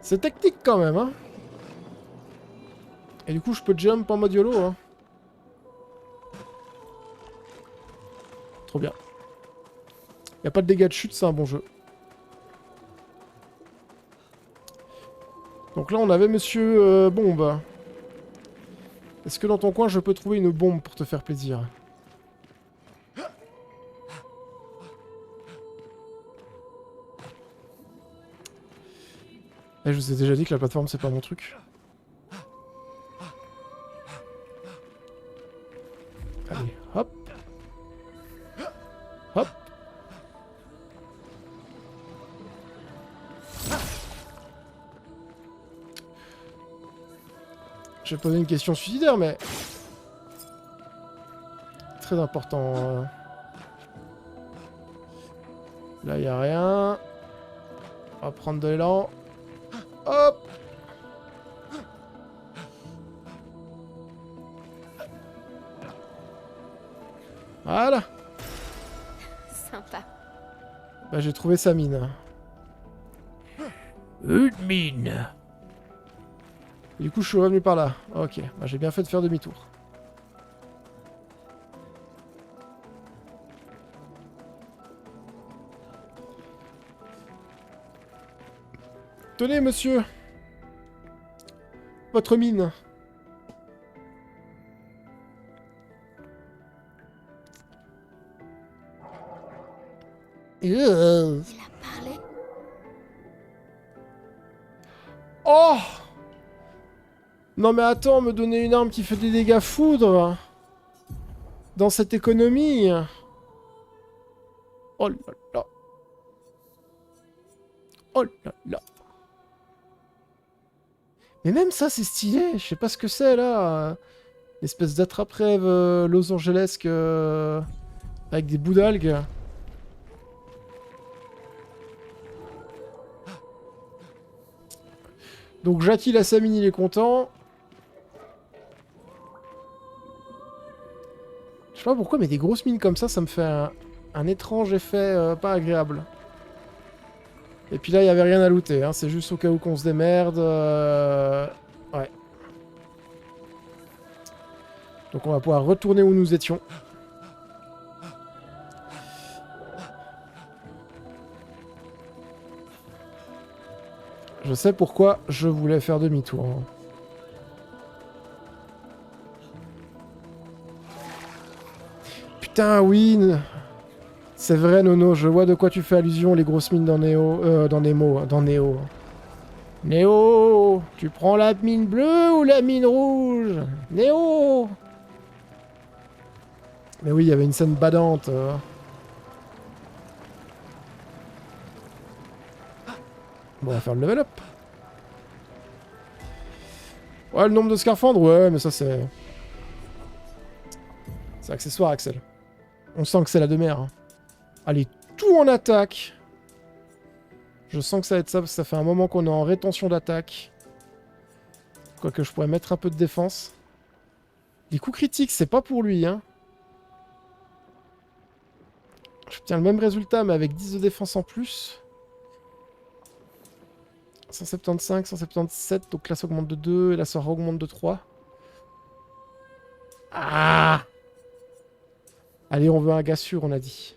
C'est technique quand même, hein. Et du coup, je peux jump en mode YOLO, hein. Trop bien. Y a pas de dégâts de chute, c'est un bon jeu. Donc là, on avait Monsieur Bombe. Est-ce que dans ton coin, je peux trouver une bombe pour te faire plaisir? Eh, je vous ai déjà dit que la plateforme, c'est pas mon truc. Allez, hop. Hop. Je vais poser une question suicidaire, mais... Très important. Là, il a rien. On va prendre de l'élan. Hop! Voilà! Sympa. Bah, j'ai trouvé sa mine. Une mine. Du coup, je suis revenu par là. Ok, bah, j'ai bien fait de faire demi-tour. Tenez, monsieur. Votre mine. Il a parlé. Oh! Non mais attends, me donner une arme qui fait des dégâts foudre dans cette économie. Oh là là. Oh là là. Mais même ça, c'est stylé. Je sais pas ce que c'est, là. Espèce d'attrape-rêve Los Angelesque avec des bouts d'algues. Donc Jackie la Samine, il est content. Je sais pas pourquoi, mais des grosses mines comme ça me fait un étrange effet pas agréable. Et puis là, il n'y avait rien à looter, hein. C'est juste au cas où qu'on se démerde. Ouais. Donc on va pouvoir retourner où nous étions. Je sais pourquoi je voulais faire demi-tour. Hein. Putain, oui. C'est vrai, Nono, je vois de quoi tu fais allusion, les grosses mines dans Neo. Dans Nemo, dans Neo. Néo, tu prends la mine bleue ou la mine rouge? Néo. Mais oui, il y avait une scène badante. Bon, on va faire le level up. Ouais, le nombre de scaphandres, ouais, mais ça c'est... C'est accessoire, Axel. On sent que c'est la demeure. Hein. Allez, tout en attaque. Je sens que ça va être ça, parce que ça fait un moment qu'on est en rétention d'attaque. Quoique je pourrais mettre un peu de défense. Les coups critiques, c'est pas pour lui, hein. J'obtiens le même résultat, mais avec 10 de défense en plus. 175, 177, donc là ça augmente de 2, et là ça augmente de 3. Ah! Allez, on veut un gars sûr, on a dit.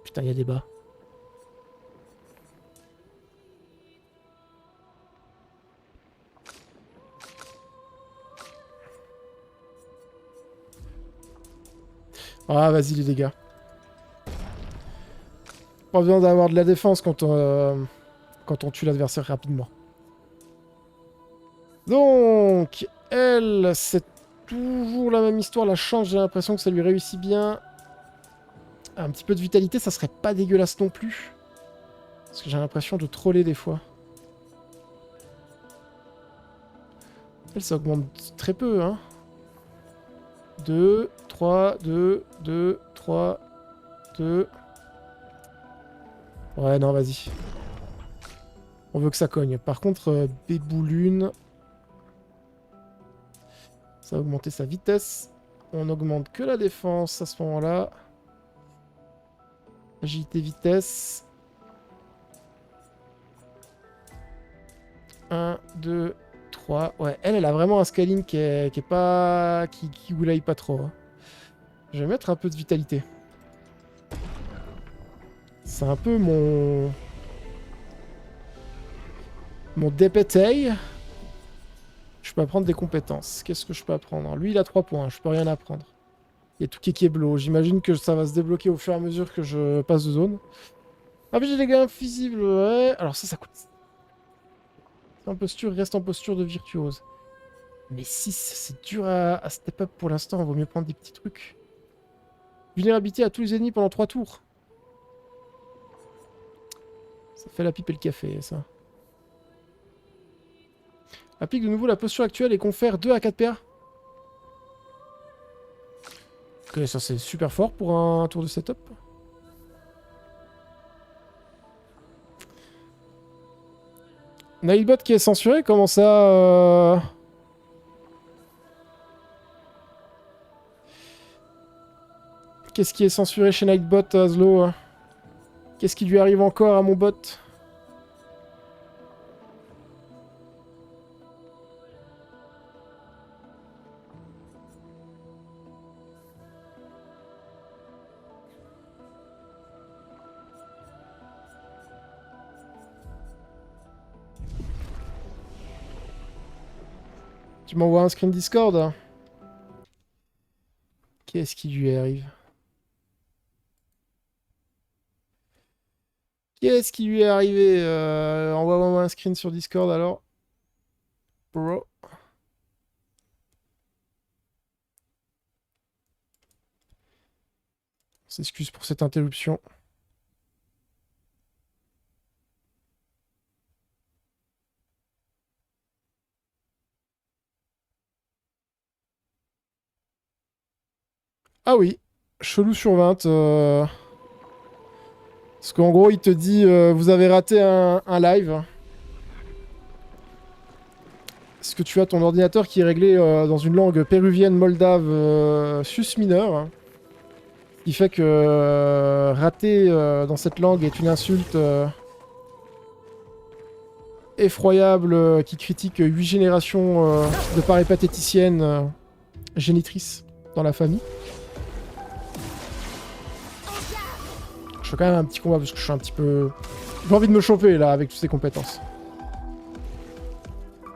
Putain, il y a des bas. Ah, vas-y les dégâts. Pas besoin d'avoir de la défense quand on tue l'adversaire rapidement. Donc, elle, c'est toujours la même histoire. La chance, j'ai l'impression que ça lui réussit bien. Un petit peu de vitalité, ça serait pas dégueulasse non plus. Parce que j'ai l'impression de troller des fois. Elle, ça augmente très peu, hein. 2, 3, 2, 2, 3, 2... Ouais, non, vas-y. On veut que ça cogne. Par contre, Béboulune... Ça va augmenter sa vitesse. On augmente que la défense à ce moment-là. Agilité, vitesse. 1, 2, 3. Ouais, elle a vraiment un scaling qui est pas... qui goulaille pas trop. Hein. Je vais mettre un peu de vitalité. C'est un peu mon dépétail. Je peux apprendre des compétences. Qu'est-ce que je peux apprendre? Lui, il a 3 points. Je peux rien apprendre. Il y a tout qui est bleu. J'imagine que ça va se débloquer au fur et à mesure que je passe de zone. Ah, mais j'ai des gars invisibles. Ouais. Alors ça coûte. En posture, reste en posture de virtuose. Mais 6, c'est dur à step up pour l'instant. Il vaut mieux prendre des petits trucs. Vulnérabilité à tous les ennemis pendant 3 tours. Ça fait la pipe et le café, ça. Applique de nouveau la posture actuelle et confère 2 à 4 PA. Ok, ça c'est super fort pour un tour de setup. Nightbot qui est censuré, comment ça Qu'est-ce qui est censuré chez Nightbot, Aslo? Qu'est-ce qui lui arrive encore à mon bot? Tu m'envoies un screen Discord? Qu'est-ce qui lui arrive? Qu'est-ce qui lui est arrivé? Envoie-moi un screen sur Discord alors. Bro. On s'excuse pour cette interruption. Ah oui, chelou sur 20. Parce qu'en gros, il te dit vous avez raté un live. Est-ce que tu as ton ordinateur qui est réglé dans une langue péruvienne, moldave, sus mineur? Ce qui fait que rater dans cette langue est une insulte effroyable qui critique 8 générations de péripatéticiennes génitrices dans la famille. Je fais quand même un petit combat parce que je suis un petit peu... J'ai envie de me chauffer là avec toutes ces compétences.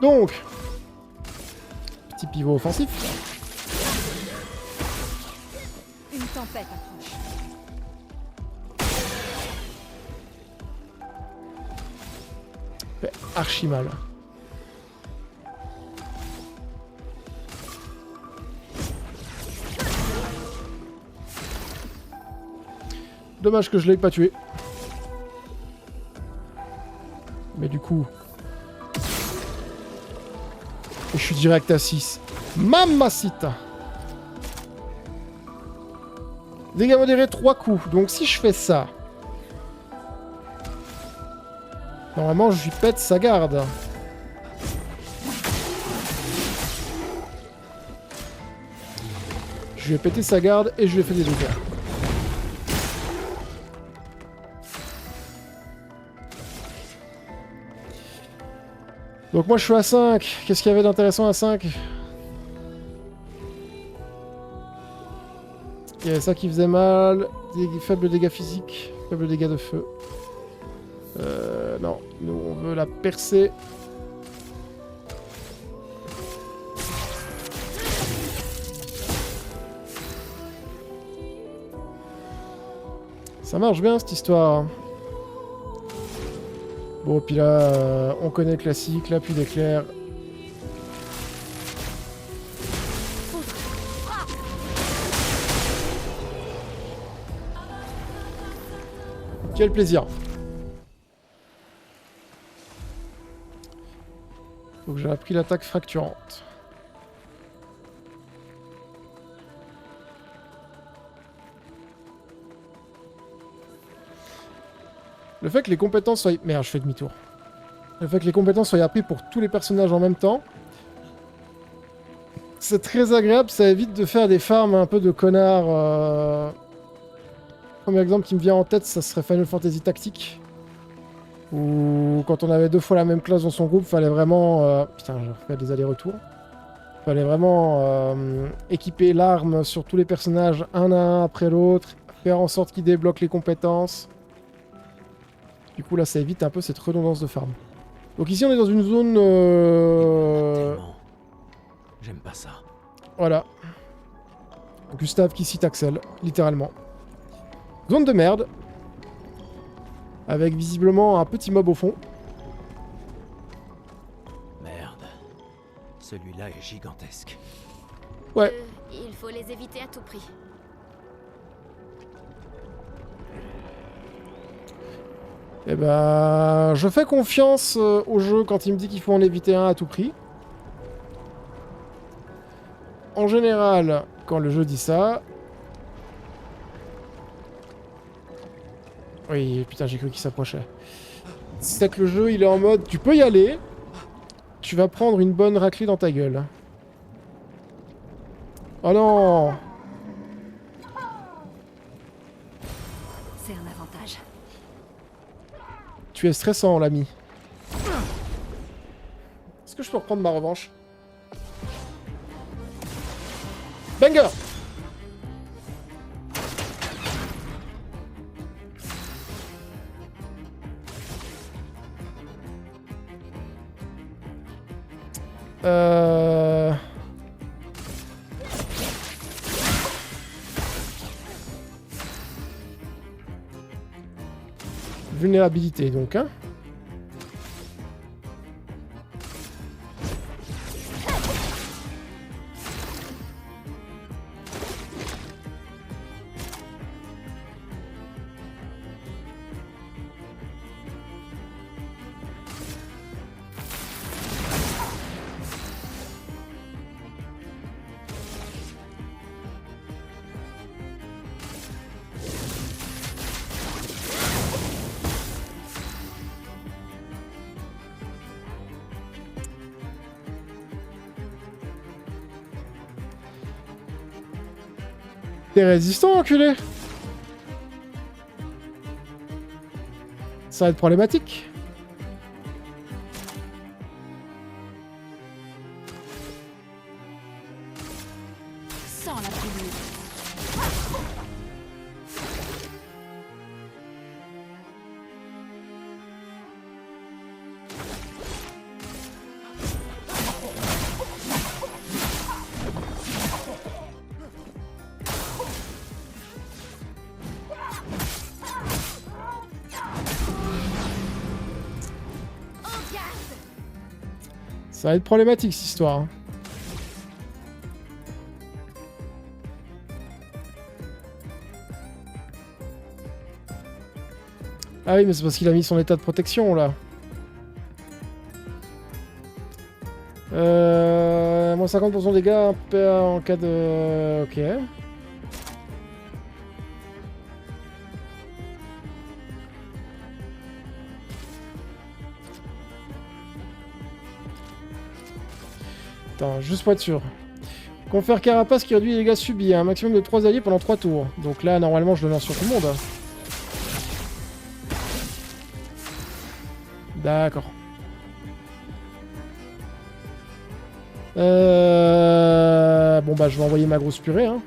Donc, petit pivot offensif. Une tempête approche. Fait archi mal. Dommage que je l'ai pas tué. Mais du coup... je suis direct à 6. Mamacita! Dégâts modérés 3 coups. Donc si je fais ça... normalement je lui pète sa garde. Je lui ai pété sa garde et je lui ai fait des dégâts. Donc moi je suis à 5. Qu'est-ce qu'il y avait d'intéressant à 5? Il y avait ça qui faisait mal. Faible dégâts physiques. Faible dégâts de feu. Non, nous on veut la percer. Ça marche bien cette histoire. Bon, puis là, on connaît le classique, la pluie d'éclairs. Quel plaisir. Donc j'ai appris l'attaque fracturante. Le fait que les compétences soient... Merde, je fais demi-tour. Le fait que les compétences soient apprises pour tous les personnages en même temps, c'est très agréable, ça évite de faire des farms un peu de connards. Premier exemple qui me vient en tête, ça serait Final Fantasy Tactique. Où quand on avait 2 fois la même classe dans son groupe, fallait vraiment... Putain, je refais des allers-retours. Fallait vraiment équiper l'arme sur tous les personnages, un à un après l'autre, faire en sorte qu'ils débloquent les compétences. Du coup, là, ça évite un peu cette redondance de farm. Donc ici, on est dans une zone... Tellement. J'aime pas ça. Voilà. Gustave qui cite Axel, littéralement. Zone de merde. Avec visiblement un petit mob au fond. Merde. Celui-là est gigantesque. Ouais. Il faut les éviter à tout prix. Eh ben, je fais confiance au jeu quand il me dit qu'il faut en éviter un à tout prix. En général, quand le jeu dit ça... Oui, putain, j'ai cru qu'il s'approchait. C'est que le jeu, il est en mode, tu peux y aller, tu vas prendre une bonne raclée dans ta gueule. Oh non! C'est un avantage. Tu es stressant, l'ami. Est-ce que je peux reprendre ma revanche? Banger! Vulnérabilité, donc, hein. T'es résistant, enculé. Ça va être problématique. Sans la pluie. Ça va être problématique, cette histoire. Hein. Ah oui, mais c'est parce qu'il a mis son état de protection, là. Moins 50% de dégâts en cas de... Ok. Attends, juste pour être sûr. Confère carapace qui réduit les dégâts subis. Un maximum de 3 alliés pendant 3 tours. Donc là, normalement, je le lance sur tout le monde. D'accord. Bon bah je vais envoyer ma grosse purée hein.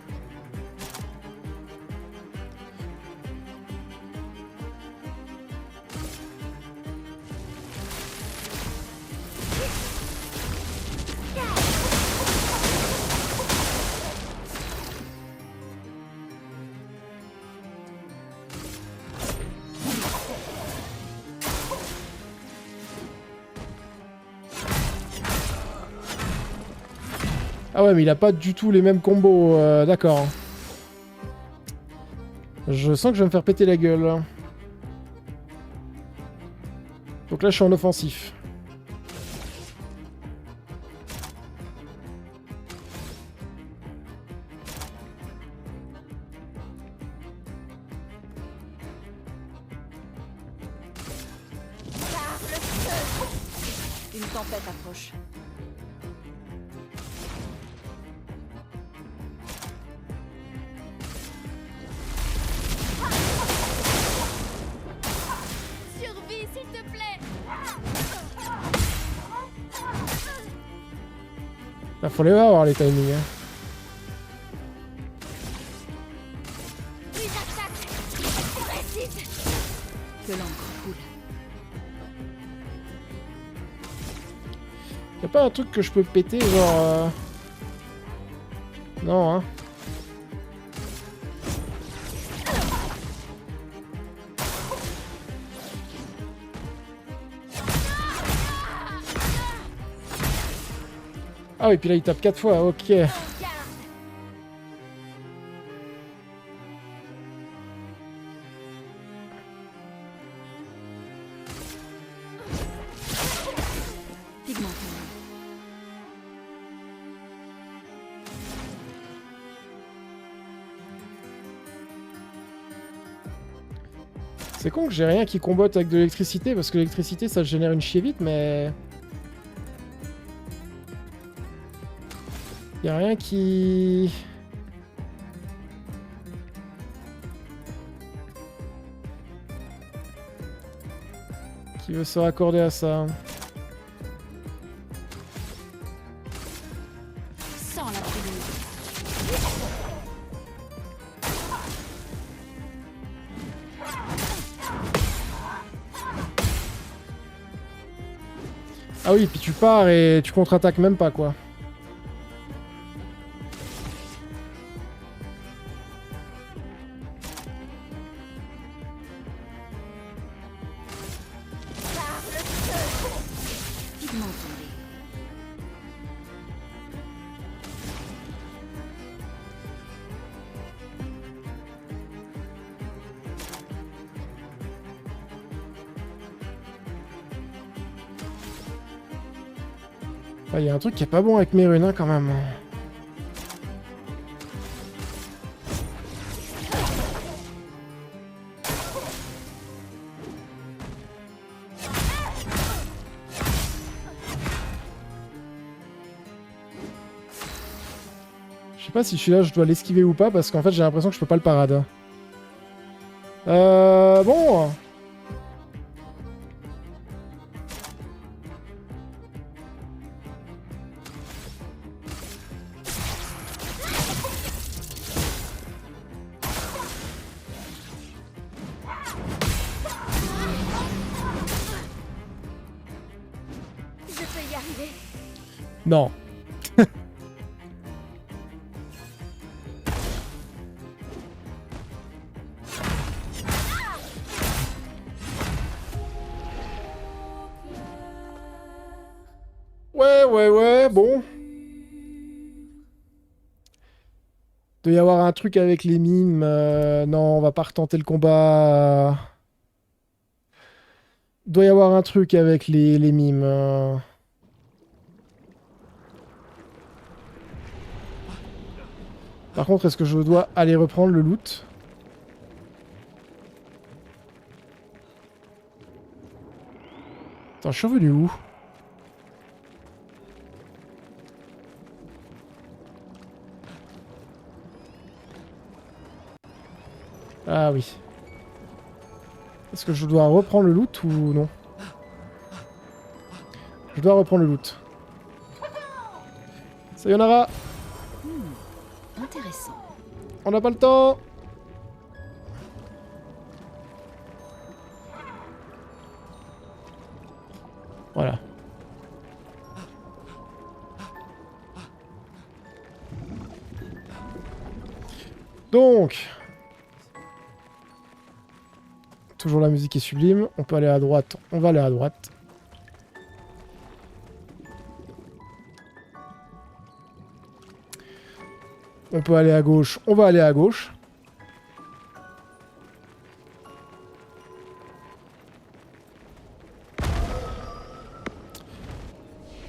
Ah ouais mais il a pas du tout les mêmes combos, d'accord. Je sens que je vais me faire péter la gueule. Donc là je suis en offensif. Une tempête approche. Survie, s'il te plaît. Là faut les avoir les timings hein. Plus d'attaque. Précise. Que l'encre coule. Y'a pas un truc que je peux péter genre Non hein. Ah oui puis là il tape 4 fois, ok. Pigment. C'est con que j'ai rien qui combatte avec de l'électricité parce que l'électricité ça génère une chier vite mais... Y'a rien qui... qui veut se raccorder à ça. Sans la brûlure. Ah oui, puis tu pars et tu contre-attaques même pas quoi. Pigment tombé. Ah, y a un truc qui est pas bon avec mes runes hein, quand même. Je sais pas si celui-là je dois l'esquiver ou pas parce qu'en fait j'ai l'impression que je peux pas le parade. Bon. Je peux y arriver. Non. Ouais, bon. Doit y avoir un truc avec les mimes. Non, on va pas retenter le combat. Doit y avoir un truc avec les mimes. Par contre, est-ce que je dois aller reprendre le loot? Attends, je suis revenu où? Ah oui. Est-ce que je dois reprendre le loot ou non? Je dois reprendre le loot. Sayonara! Intéressant. On n'a pas le temps! Voilà. Donc... Toujours la musique est sublime. On peut aller à droite. On va aller à droite. On peut aller à gauche. On va aller à gauche.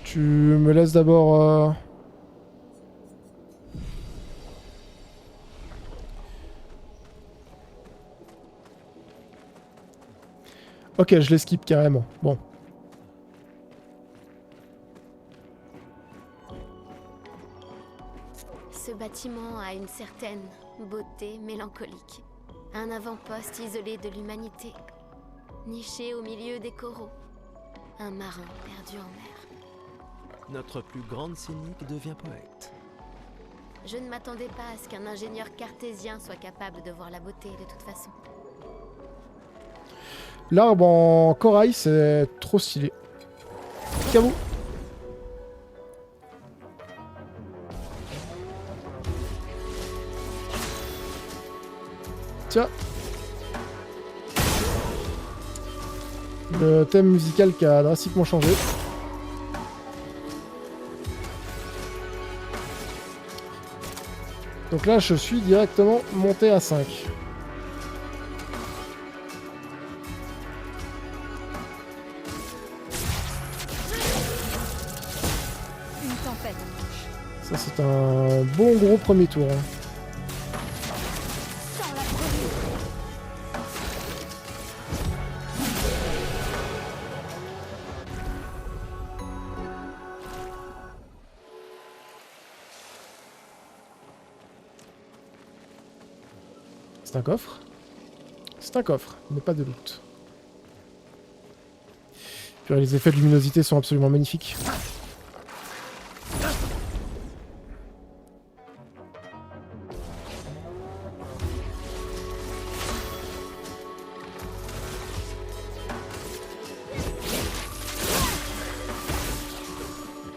Tu me laisses d'abord... Ok, je les skip carrément. Bon. Ce bâtiment a une certaine beauté mélancolique. Un avant-poste isolé de l'humanité, niché au milieu des coraux. Un marin perdu en mer. Notre plus grande cynique devient poète. Je ne m'attendais pas à ce qu'un ingénieur cartésien soit capable de voir la beauté de toute façon. L'arbre en corail, c'est trop stylé. Cabou. Tiens. Le thème musical qui a drastiquement changé. Donc là, je suis directement monté à 5. Une tempête en marche. Ça, c'est un bon gros premier tour. Hein. Sans la brûlure. C'est un coffre. C'est un coffre, mais pas de loot. Puis les effets de luminosité sont absolument magnifiques.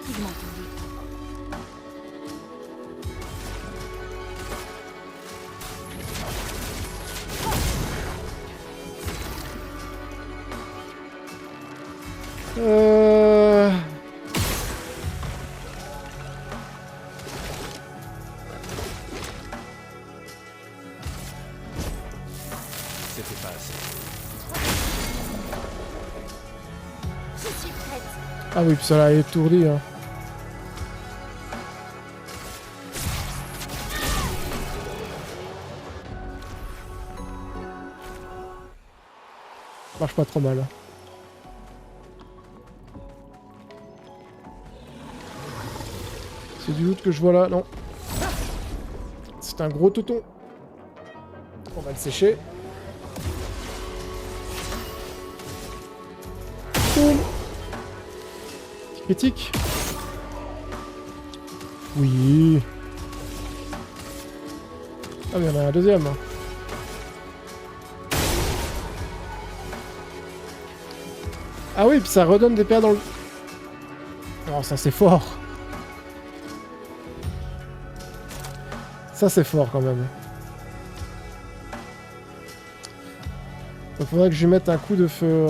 Il m'entendait. C'était pas assez. Je suis prête. Ah oui, puis ça l'a étourdi. Hein. Marche pas trop mal. C'est du loot que je vois là, non. C'est un gros touton. On va le sécher. Boum. Petit critique. Oui. Ah mais il y en a un deuxième. Ah oui, puis ça redonne des paires dans le... Oh, ça c'est fort. Ça c'est fort quand même. Il faudrait que je lui mette un coup de feu.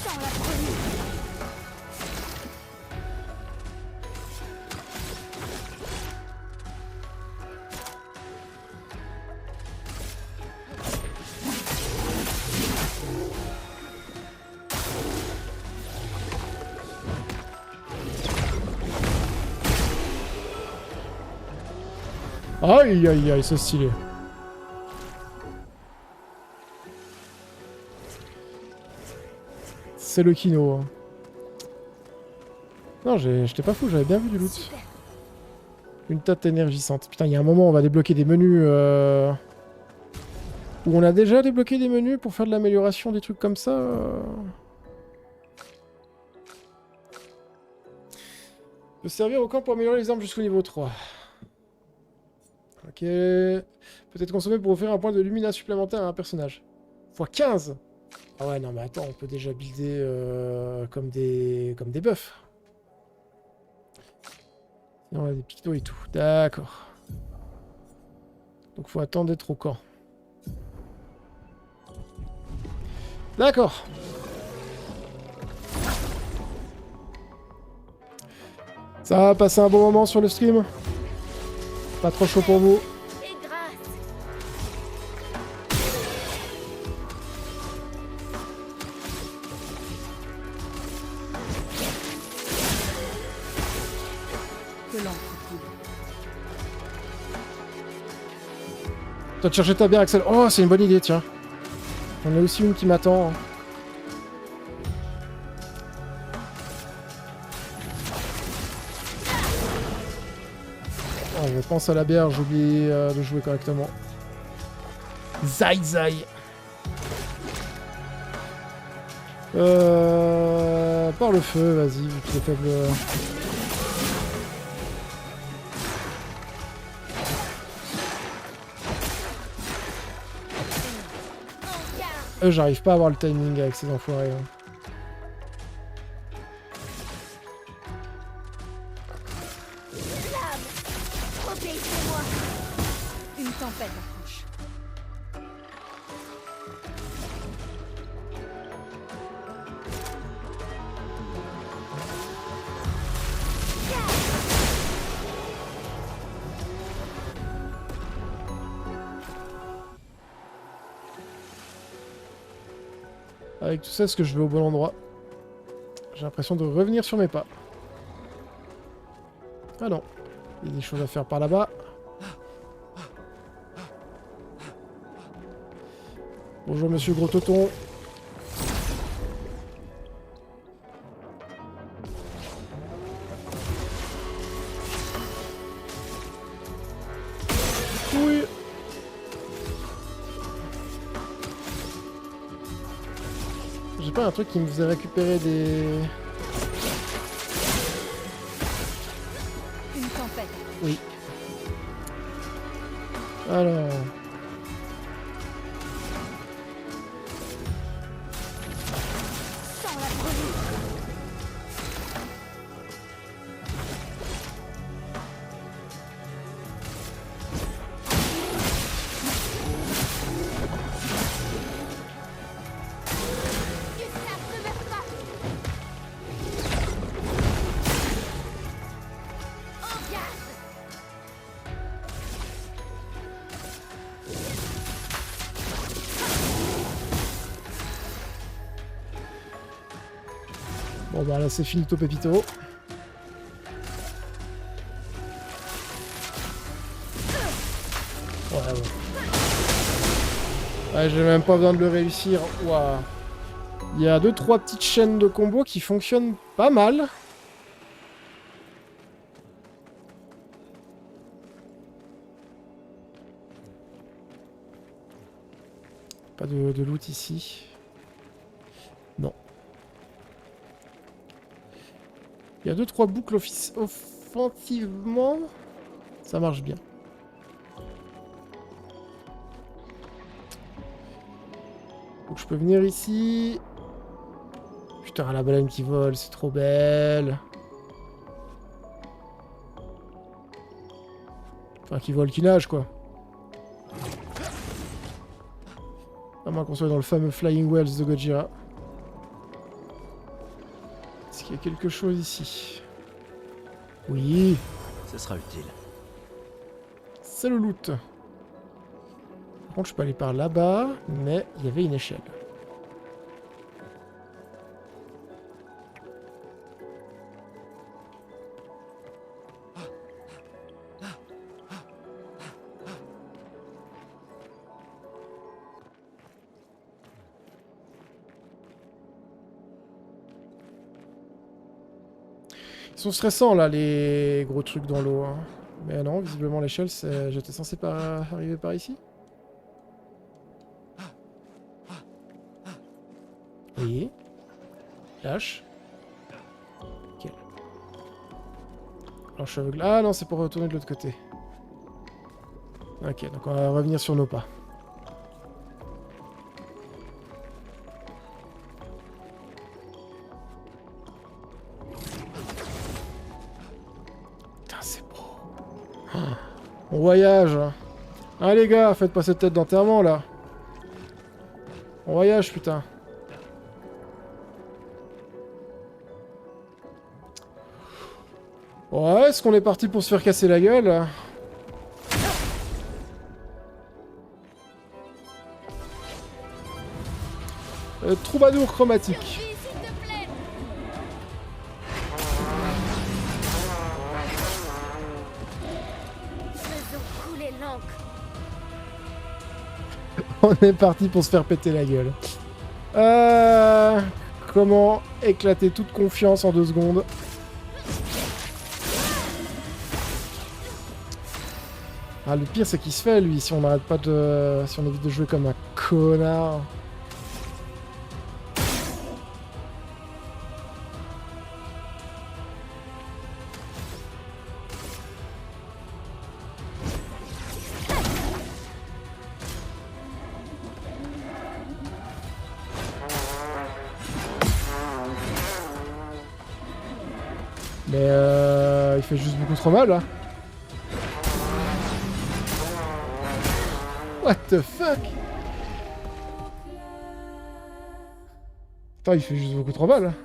Sans la brûlure. Aïe aïe aïe, c'est stylé. C'est le kino. Hein. Non, j'étais pas fou, j'avais bien vu du loot. Super. Une tête énergisante. Putain, il y a un moment, on va débloquer des menus... Où on a déjà débloqué des menus pour faire de l'amélioration, des trucs comme ça. Peut servir au camp pour améliorer les armes jusqu'au niveau 3. Ok. Peut-être consommé pour offrir un point de lumina supplémentaire à un personnage. x 15. Ah ouais, non mais attends, on peut déjà builder comme des buffs. Sinon, on a des pictos et tout. D'accord. Donc faut attendre d'être au camp. D'accord. Ça va passer un bon moment sur le stream. Pas trop chaud pour vous. Et grâce. Que l'encre coule. Toi, tu cherchais ta bière, Axel. Oh, c'est une bonne idée, tiens. On a aussi une qui m'attend. Oh, je pense à la bière, j'oublie de jouer correctement. Zai Zai. Par le feu, vas-y, vu qu'il est faible. J'arrive pas à avoir le timing avec ces enfoirés. Hein. Obéissez-moi. Une tempête approche. Avec tout ça, est-ce que je vais au bon endroit? J'ai l'impression de revenir sur mes pas. Ah non. Il y a des choses à faire par là-bas. Bonjour monsieur Gros Toton. Oui. J'ai pas un truc qui me faisait récupérer des... Une tempête. Oui. Alors... Sans la brûlure. Gustave, ne meurs pas. En garde. Bon bah là c'est finito pépito. Ouais, ouais. Ouais, j'ai même pas besoin de le réussir. Waouh. Il y a 2-3 petites chaînes de combos qui fonctionnent pas mal. Pas de loot ici. Non. Il y a 2-3 boucles offensivement. Ça marche bien. Donc je peux venir ici. Putain, la baleine qui vole, c'est trop belle. Enfin, qui vole, qui nage, quoi. À moins qu'on soit dans le fameux Flying Wells de Gojira. Est-ce qu'il y a quelque chose ici? Oui, Ce sera utile. c'est le loot. Par contre, je peux aller par là-bas, mais il y avait une échelle. Ils sont stressants là, les gros trucs dans l'eau. Hein. Mais non, visiblement l'échelle, j'étais censé arriver par ici. Oui. Lâche. Ok. Alors je suis aveugle. Ah non, c'est pour retourner de l'autre côté. Ok, donc on va revenir sur nos pas. Putain, c'est beau. Oh, on voyage. Ah les gars, faites pas cette tête d'enterrement là. On voyage, putain. Ouais, est-ce qu'on est parti pour se faire casser la gueule? Troubadour chromatique. Survie, s'il te plaît. Faisons couler l'encre. On est parti pour se faire péter la gueule. Comment éclater toute confiance en 2 secondes? Ah, le pire, c'est qu'il se fait, lui, si on n'arrête pas de... Si on évite de jouer comme un connard. Mais il fait juste beaucoup trop mal, là. What the fuck? Attends, il fait juste beaucoup trop mal.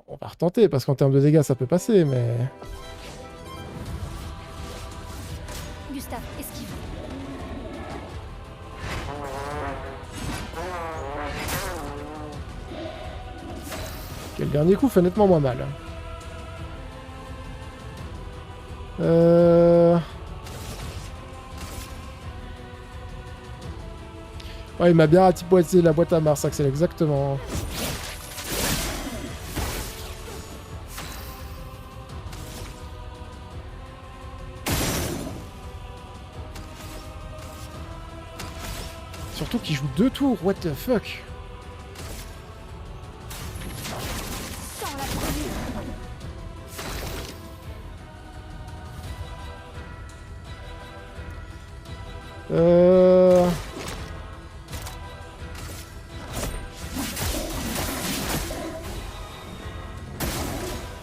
On va retenter, parce qu'en termes de dégâts, ça peut passer, mais... Gustave, esquive. Ok, le dernier coup fait nettement moins mal. Ouais, il m'a bien ratipoité la boîte à Mars, Axel, exactement. Surtout qu'il joue 2 tours, what the fuck? Sans la brûlure.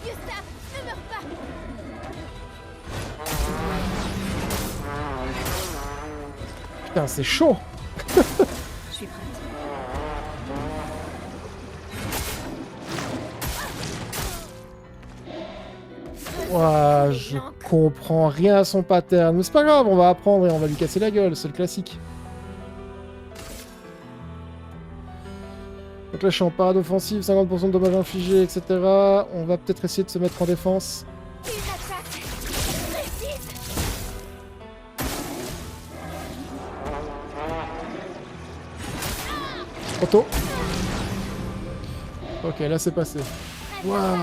Gustave, ne meurs pas. Putain, c'est chaud! Je suis prête. Ouah, je comprends rien à son pattern. Mais c'est pas grave, on va apprendre et on va lui casser la gueule, c'est le classique. Donc là, je suis en parade offensive, 50% de dommages infligés, etc. On va peut-être essayer de se mettre en défense. Une attaque précise. Trop tôt. Ok, là c'est passé. Waouh.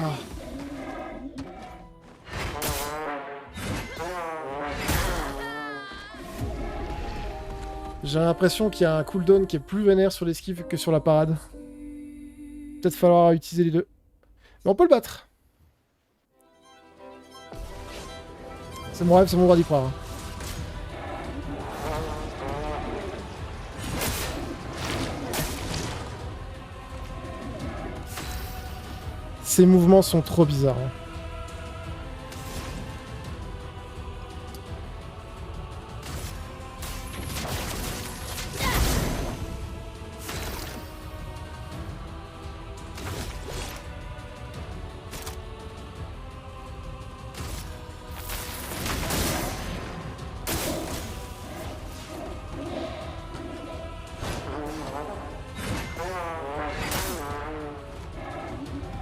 J'ai l'impression qu'il y a un cooldown qui est plus vénère sur l'esquive que sur la parade. Peut-être falloir utiliser les deux. Mais on peut le battre. C'est mon rêve, c'est mon droit d'y croire. Ces mouvements sont trop bizarres. Hein.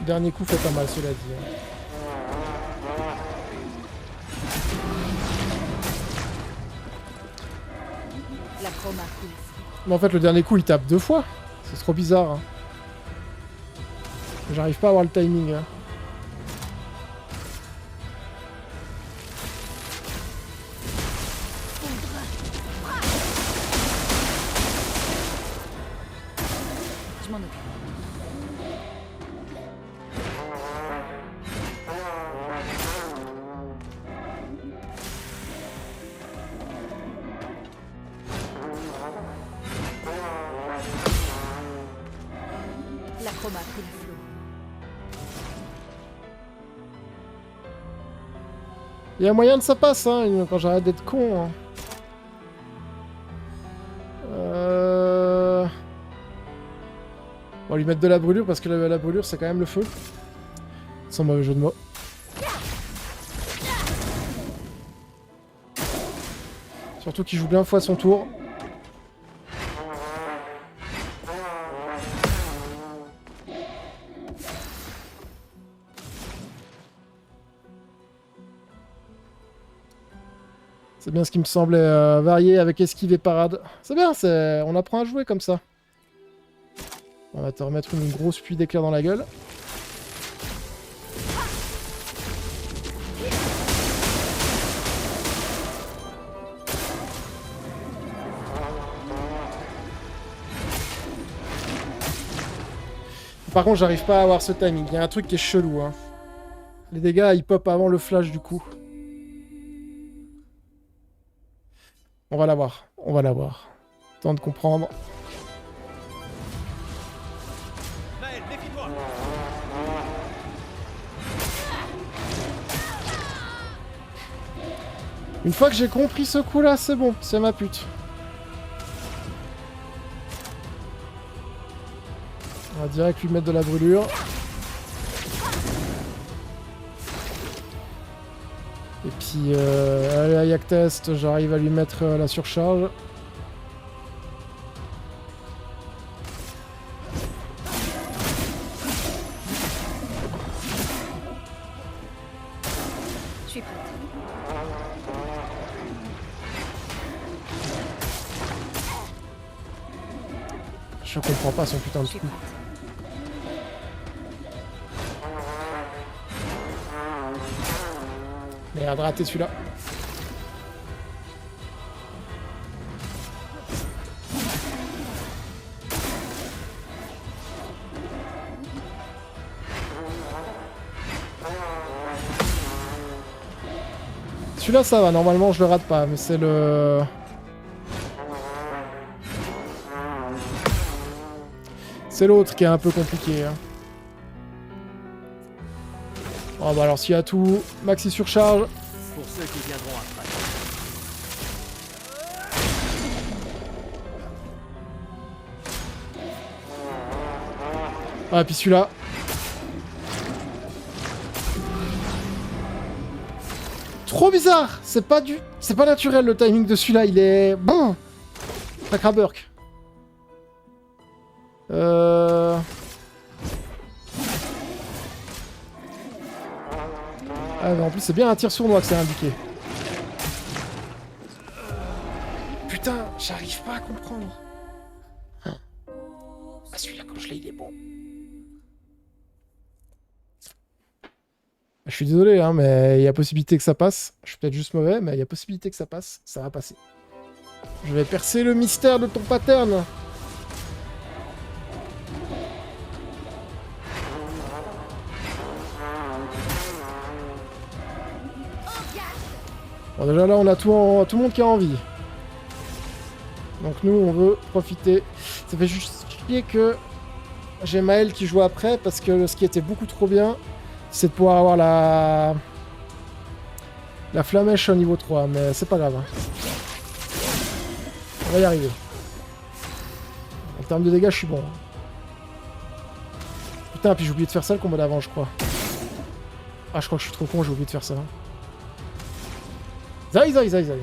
Dernier coup fait pas mal, cela dit. La chroma coule. Mais en fait, le dernier coup, il tape 2 fois. C'est trop bizarre. Hein. J'arrive pas à avoir le timing. Hein. Je m'en occupe. La chroma a pris le flot. Il y a moyen que ça passe, hein, quand j'arrête d'être con. Hein. On va lui mettre de la brûlure parce que la brûlure c'est quand même le feu. Sans mauvais jeu de mots. Surtout qu'il joue bien fois son tour. C'est bien ce qui me semblait varié avec esquive et parade. C'est bien, on apprend à jouer comme ça. On va te remettre une grosse pluie d'éclairs dans la gueule. Par contre, j'arrive pas à avoir ce timing. Il y a un truc qui est chelou. Hein. Les dégâts, ils pop avant le flash du coup. On va l'avoir. On va l'avoir. Temps de comprendre. Maël, méfie-toi. Une fois que j'ai compris ce coup-là, c'est bon. C'est ma pute. On va direct lui mettre de la brûlure. Et puis, allez à Yak Test, j'arrive à lui mettre la surcharge. Je suis prête. Je comprends pas son putain de Je suis coup. prête. Merde, raté celui-là. Celui-là, ça va. Normalement, je le rate pas, mais c'est le... C'est l'autre qui est un peu compliqué. Hein. Oh bah alors s'il y a tout, maxi surcharge. Pour ceux qui viendront après. Ah puis celui-là. Trop bizarre. C'est pas naturel le timing de celui-là. Il est bon. Sacraburk. Ah mais en plus c'est bien un tir sournois que c'est indiqué. Putain, j'arrive pas à comprendre. Ah celui-là quand je l'ai il est bon. Je suis désolé hein mais il y a possibilité que ça passe. Je suis peut-être juste mauvais mais il y a possibilité que ça passe. Ça va passer. Je vais percer le mystère de ton pattern. Bon déjà là on a tout le monde qui a envie. Donc nous on veut profiter. Ça fait juste chier que j'ai Maël qui joue après parce que ce qui était beaucoup trop bien c'est de pouvoir avoir la flamèche au niveau 3 mais c'est pas grave. Hein. On va y arriver. En termes de dégâts je suis bon. Putain puis j'ai oublié de faire ça le combat d'avant je crois. Ah je crois que je suis trop con j'ai oublié de faire ça. Zai zai zai zai.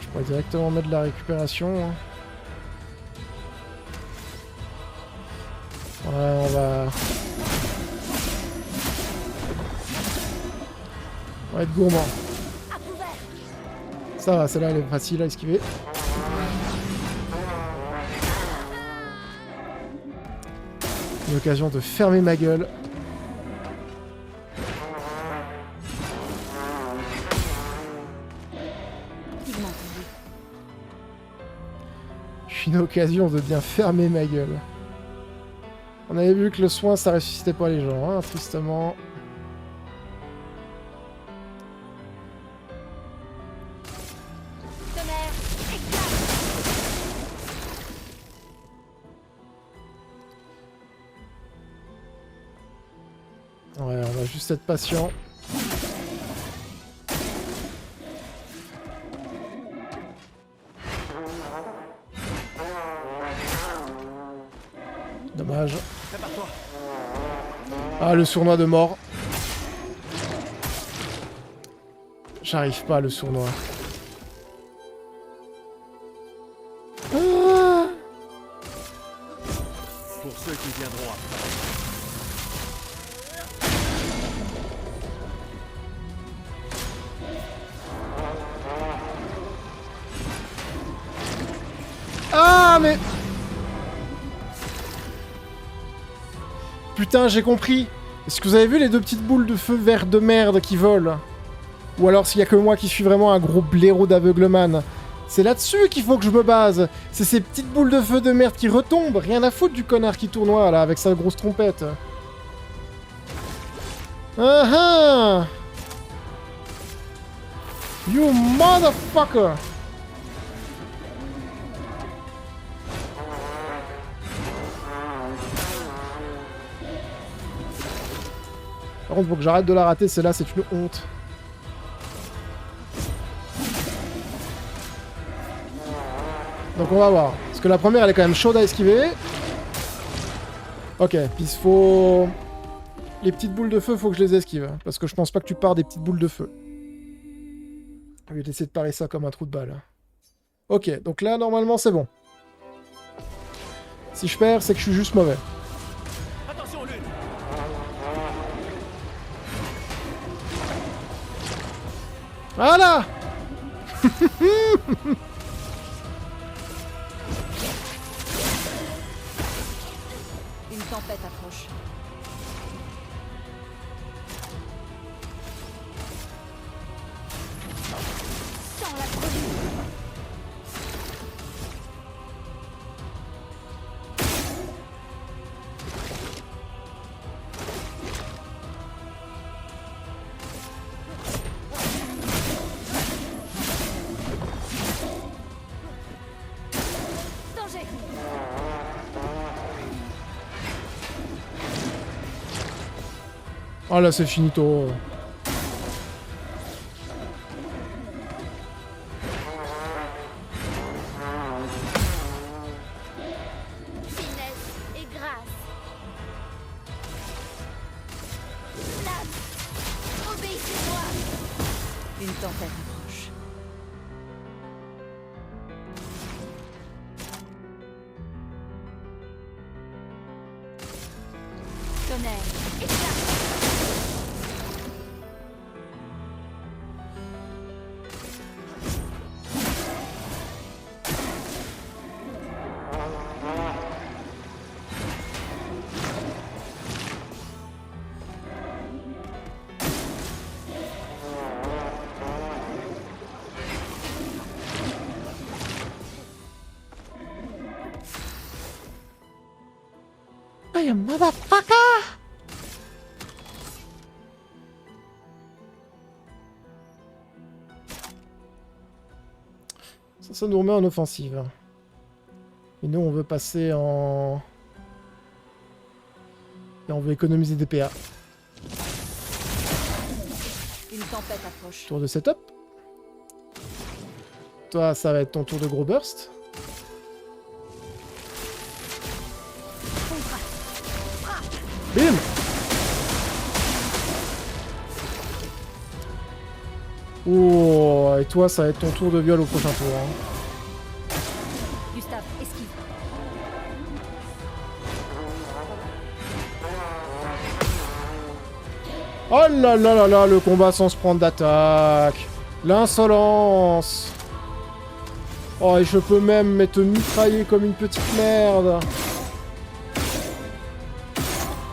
Je pourrais directement mettre de la récupération. Hein. Ouais, on va... On va être gourmand. Ça va, celle-là elle est facile à esquiver. Une occasion de fermer ma gueule. Une occasion de bien fermer ma gueule. On avait vu que le soin ça ressuscitait pas les gens, hein, tristement. Ouais, on va juste être patient. Dommage. Ah, le sournois de mort. J'arrive pas, le sournois. Ah, Pour ceux qui viendront après. ah mais... Putain, j'ai compris. Est-ce que vous avez vu les deux petites boules de feu vert de merde qui volent? Ou alors s'il y a que moi qui suis vraiment un gros blaireau d'aveugleman? C'est là-dessus qu'il faut que je me base. C'est ces petites boules de feu de merde qui retombent. Rien à foutre du connard qui tournoie là avec sa grosse trompette. Ah ah! You motherfucker! Par contre, faut que j'arrête de la rater, celle-là, c'est une honte. Donc on va voir. Parce que la première, elle est quand même chaude à esquiver. Ok, puis il faut... Les petites boules de feu, faut que je les esquive. Parce que je pense pas que tu pars des petites boules de feu. Je vais essayer de parer ça comme un trou de balle. Ok, donc là, normalement, c'est bon. Si je perds, c'est que je suis juste mauvais. Attention, Lune. Voilà! Une tempête approche. Sans la brume. Danger. Oh là, c'est finito. Finesse et grâce. Lame, obéissez-moi. Une tempête approche. Tonnerre. Éclat. Hey, motherfucker! Ça nous remet en offensive. Et nous, on veut passer en... Et on veut économiser des PA. Une tempête approche. Tour de setup. Toi, ça va être ton tour de gros burst. Bim! Oh, et toi, ça va être ton tour de viol au prochain tour. Hein. Gustave, esquive. Oh là là là là, le combat sans se prendre d'attaque. L'insolence. Oh, et je peux même te mitrailler comme une petite merde.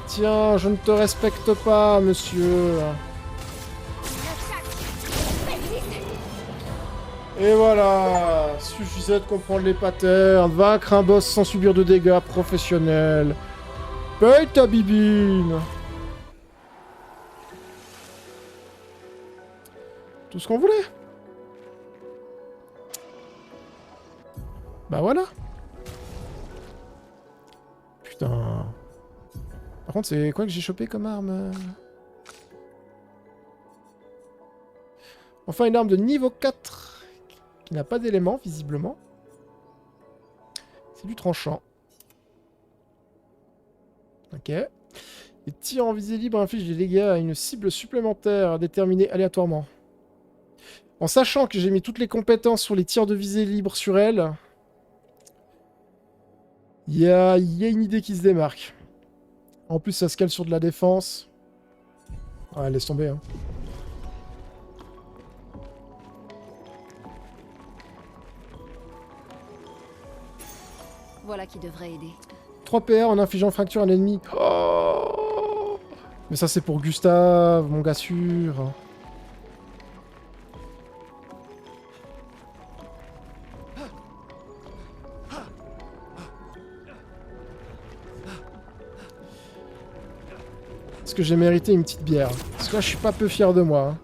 Tiens, je ne te respecte pas, monsieur. Et voilà, suffisait de comprendre les patterns, vaincre un boss sans subir de dégâts professionnels. Paye ta bibine. Tout ce qu'on voulait. Bah voilà. Putain. Par contre, c'est quoi que j'ai chopé comme arme? Enfin, une arme de niveau 4. Qui n'a pas d'élément, visiblement. C'est du tranchant. Ok. Les tirs en visée libre infligent des dégâts à une cible supplémentaire déterminée aléatoirement. En sachant que j'ai mis toutes les compétences sur les tirs de visée libre sur elle, il y a une idée qui se démarque. En plus, ça se cale sur de la défense. Ah, laisse tomber, hein. Voilà qui devrait aider. 3 PR en infligeant fracture à un ennemi. Oh, mais ça, c'est pour Gustave, mon gars sûr. Est-ce que j'ai mérité une petite bière? Parce que là, je suis pas peu fier de moi. Hein.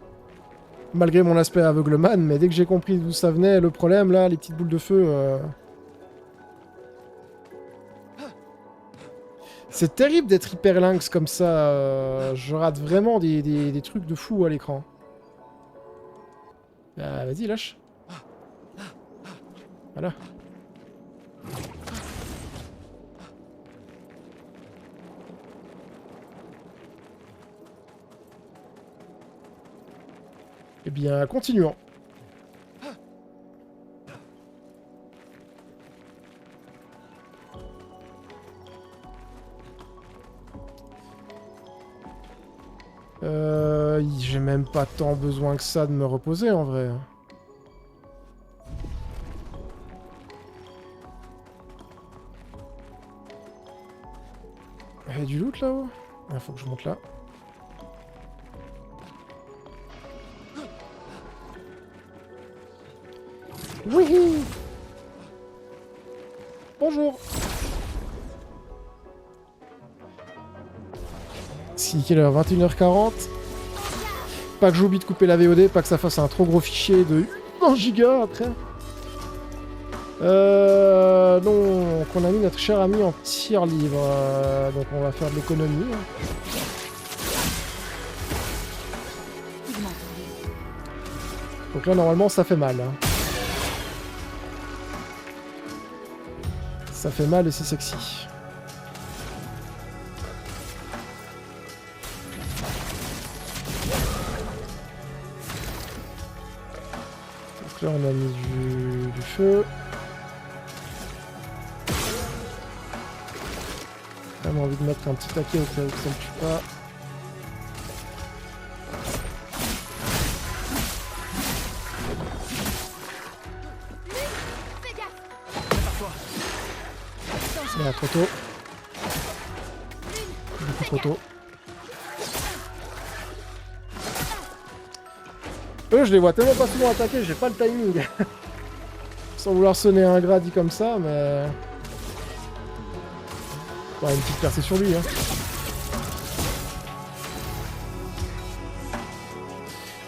Malgré mon aspect aveugleman, mais dès que j'ai compris d'où ça venait, le problème, là, les petites boules de feu... C'est terrible d'être hyper lynx comme ça. Je rate vraiment des trucs de fou à l'écran. Bah, vas-y, lâche. Voilà. Eh bien, continuons. J'ai même pas tant besoin que ça de me reposer en vrai. Il y a du loot là-haut? Il faut que je monte là. Oui. Bonjour. Si, quelle heure? 21h40. Pas que j'oublie de couper la VOD, pas que ça fasse un trop gros fichier de 1 giga après. Donc on a mis notre cher ami en tir libre. Donc on va faire de l'économie. Donc là normalement ça fait mal. Hein. Ça fait mal et c'est sexy. Donc là on a mis du feu. J'ai vraiment envie de mettre un petit taquet au cas où ça ne tue pas. Ah, trop tôt. Beaucoup trop tôt. Eux, je les vois tellement pas souvent attaquer, j'ai pas le timing. Sans vouloir sonner ingrat dit comme ça, mais... Ouais, une petite percée sur lui, hein.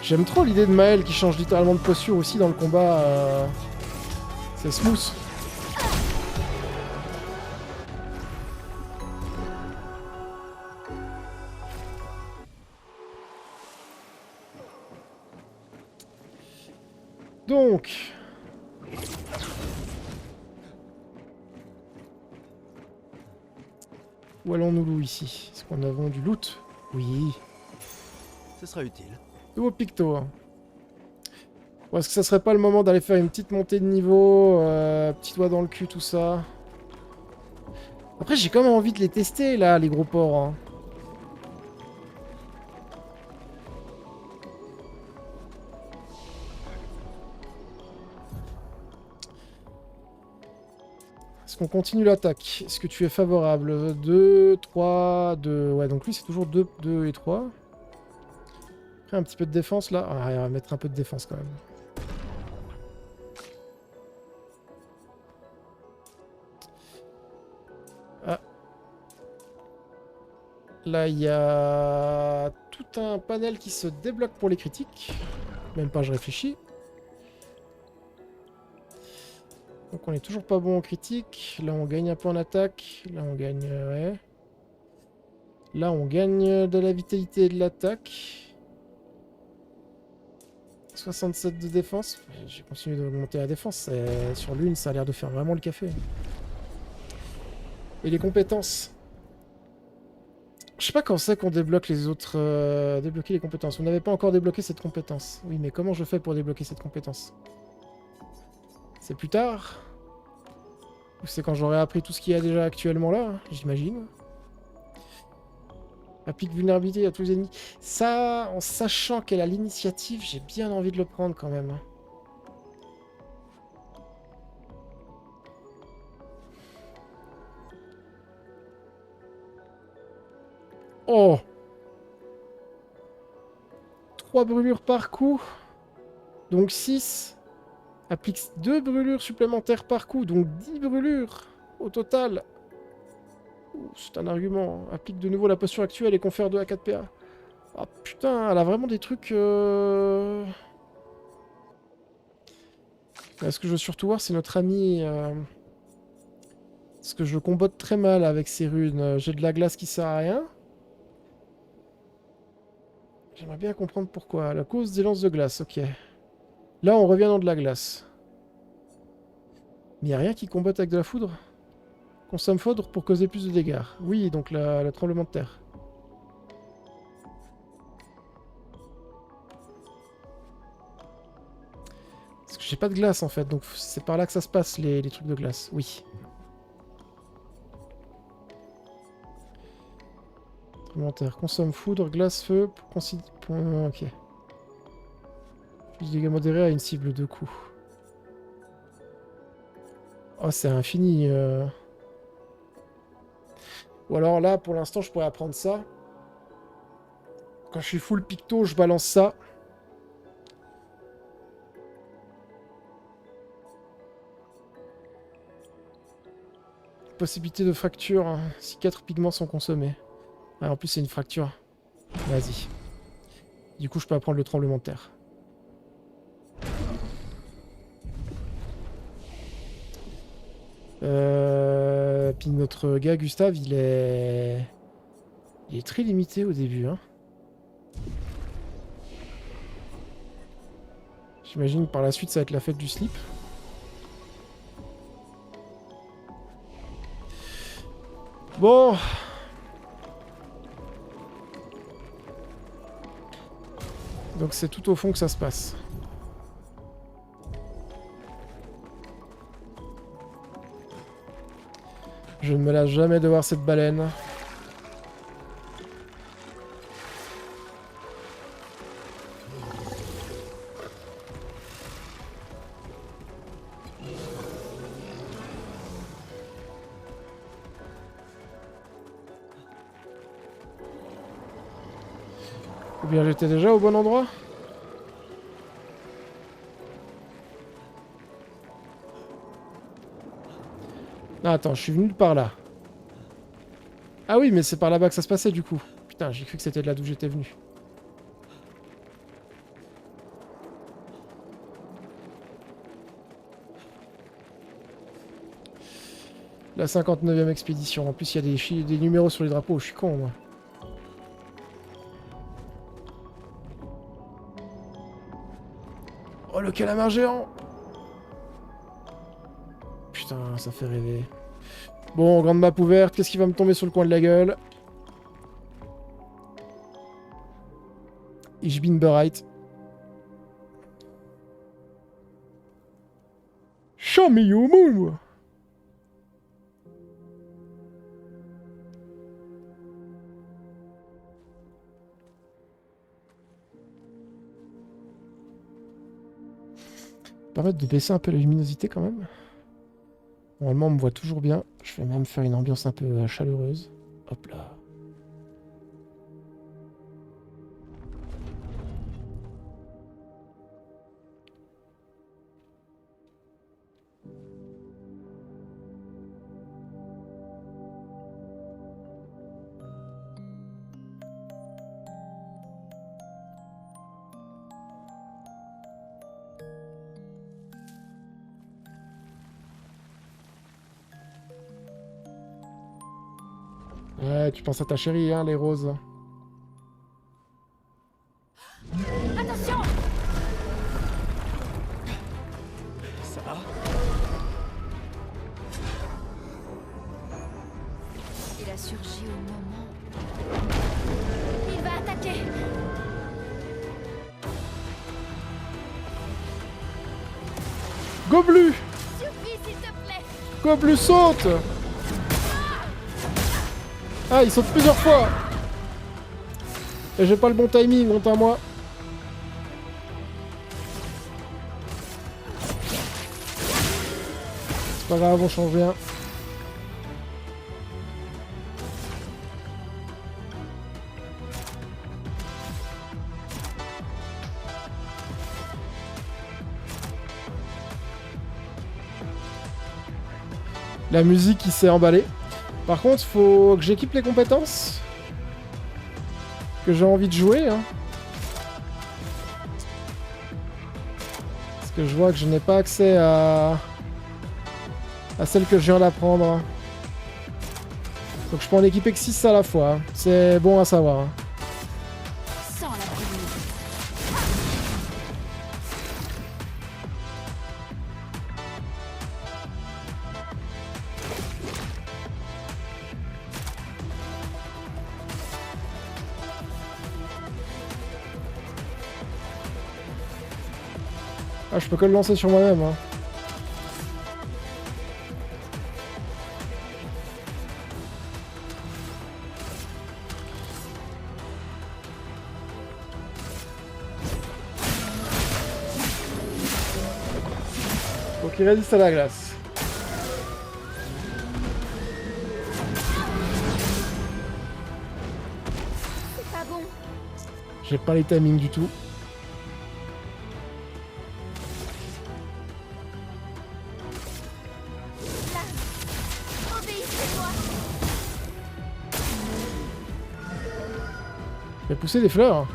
J'aime trop l'idée de Maël qui change littéralement de posture aussi dans le combat. C'est smooth. Donc... Où allons-nous ici? Est-ce qu'on a du loot? Oui. Ce sera utile. Nouveau picto. Hein. Bon, est-ce que ça serait pas le moment d'aller faire une petite montée de niveau, petit doigt dans le cul, tout ça? Après, j'ai quand même envie de les tester, là, les gros porcs. Hein. Est-ce qu'on continue l'attaque? Est-ce que tu es favorable? 2, 3, 2... Ouais, donc lui, c'est toujours 2, 2 et 3. Après, un petit peu de défense, là. Ah, on va mettre un peu de défense, quand même. Ah. Là, il y a tout un panel qui se débloque pour les critiques. Même pas, je réfléchis. Donc on est toujours pas bon en critique. Là on gagne un peu en attaque. Là on gagne... ouais. Là on gagne de la vitalité et de l'attaque. 67 de défense. J'ai continué d'augmenter la défense. Sur l'une ça a l'air de faire vraiment le café. Et les compétences. Je sais pas quand c'est qu'on débloque les autres... débloquer les compétences. On n'avait pas encore débloqué cette compétence. Oui mais comment je fais pour débloquer cette compétence? C'est plus tard? Ou c'est quand j'aurai appris tout ce qu'il y a déjà actuellement là, hein, j'imagine. Applique vulnérabilité à tous les ennemis. Ça, en sachant qu'elle a l'initiative, j'ai bien envie de le prendre quand même. Oh! 3 brûlures par coup. Donc 6. Applique 2 brûlures supplémentaires par coup. Donc 10 brûlures au total. C'est un argument. Applique de nouveau la posture actuelle et confère 2 à 4 PA. Ah putain, elle a vraiment des trucs... Ce que je veux surtout voir, c'est notre ami... Parce que je combatte très mal avec ces runes. J'ai de la glace qui sert à rien. J'aimerais bien comprendre pourquoi. La cause des lances de glace, ok. Là, on revient dans de la glace. Mais il n'y a rien qui combatte avec de la foudre? Consomme foudre pour causer plus de dégâts. Oui, donc le tremblement de terre. Parce que j'ai pas de glace en fait, donc c'est par là que ça se passe les trucs de glace. Oui. Tremblement de terre. Consomme foudre, glace, feu pour considérer... Ok. Plus de dégâts modérés à une cible de coups. Oh, c'est infini. Ou alors là, pour l'instant, je pourrais apprendre ça. Quand je suis full picto, je balance ça. Possibilité de fracture hein, si 4 pigments sont consommés. Ah, en plus, c'est une fracture. Vas-y. Du coup, je peux apprendre le tremblement de terre. Puis notre gars, Gustave, il est très limité au début. Hein. J'imagine que par la suite, ça va être la fête du slip. Bon. Donc c'est tout au fond que ça se passe. Je ne me lasse jamais de voir cette baleine. Ou bien j'étais déjà au bon endroit? Non, attends, je suis venu par là. Ah oui, mais c'est par là-bas que ça se passait du coup. Putain, j'ai cru que c'était de là d'où j'étais venu. La 59e expédition. En plus, il y a des numéros sur les drapeaux. Je suis con, moi. Oh, le calamar géant! Putain, ça fait rêver. Bon, grande map ouverte. Qu'est-ce qui va me tomber sur le coin de la gueule? Ich bin bereit. Show me your move! Permettre de baisser un peu la luminosité quand même. Normalement, on me voit toujours bien. Je vais même faire une ambiance un peu chaleureuse. Hop là. Ouais, tu penses à ta chérie, hein, les roses. Attention! Ça va? Il a surgi au moment. Il va attaquer. Goblu! Survie, s'il te plaît. Goblu saute! Ah, il saute plusieurs fois! Et j'ai pas le bon timing, honte à moi. C'est pas grave, on change rien. La musique qui s'est emballée. Par contre, faut que j'équipe les compétences que j'ai envie de jouer. Hein. Parce que je vois que je n'ai pas accès à celle que je viens d'apprendre. Donc je peux en équiper que 6 à la fois. Hein. C'est bon à savoir. Hein. Sans la brûlure. Ah, je peux que le lancer sur moi-même. Hein. Donc il résiste à la glace. C'est pas bon. J'ai pas les timings du tout. Obéissez-moi. J'ai poussé des fleurs.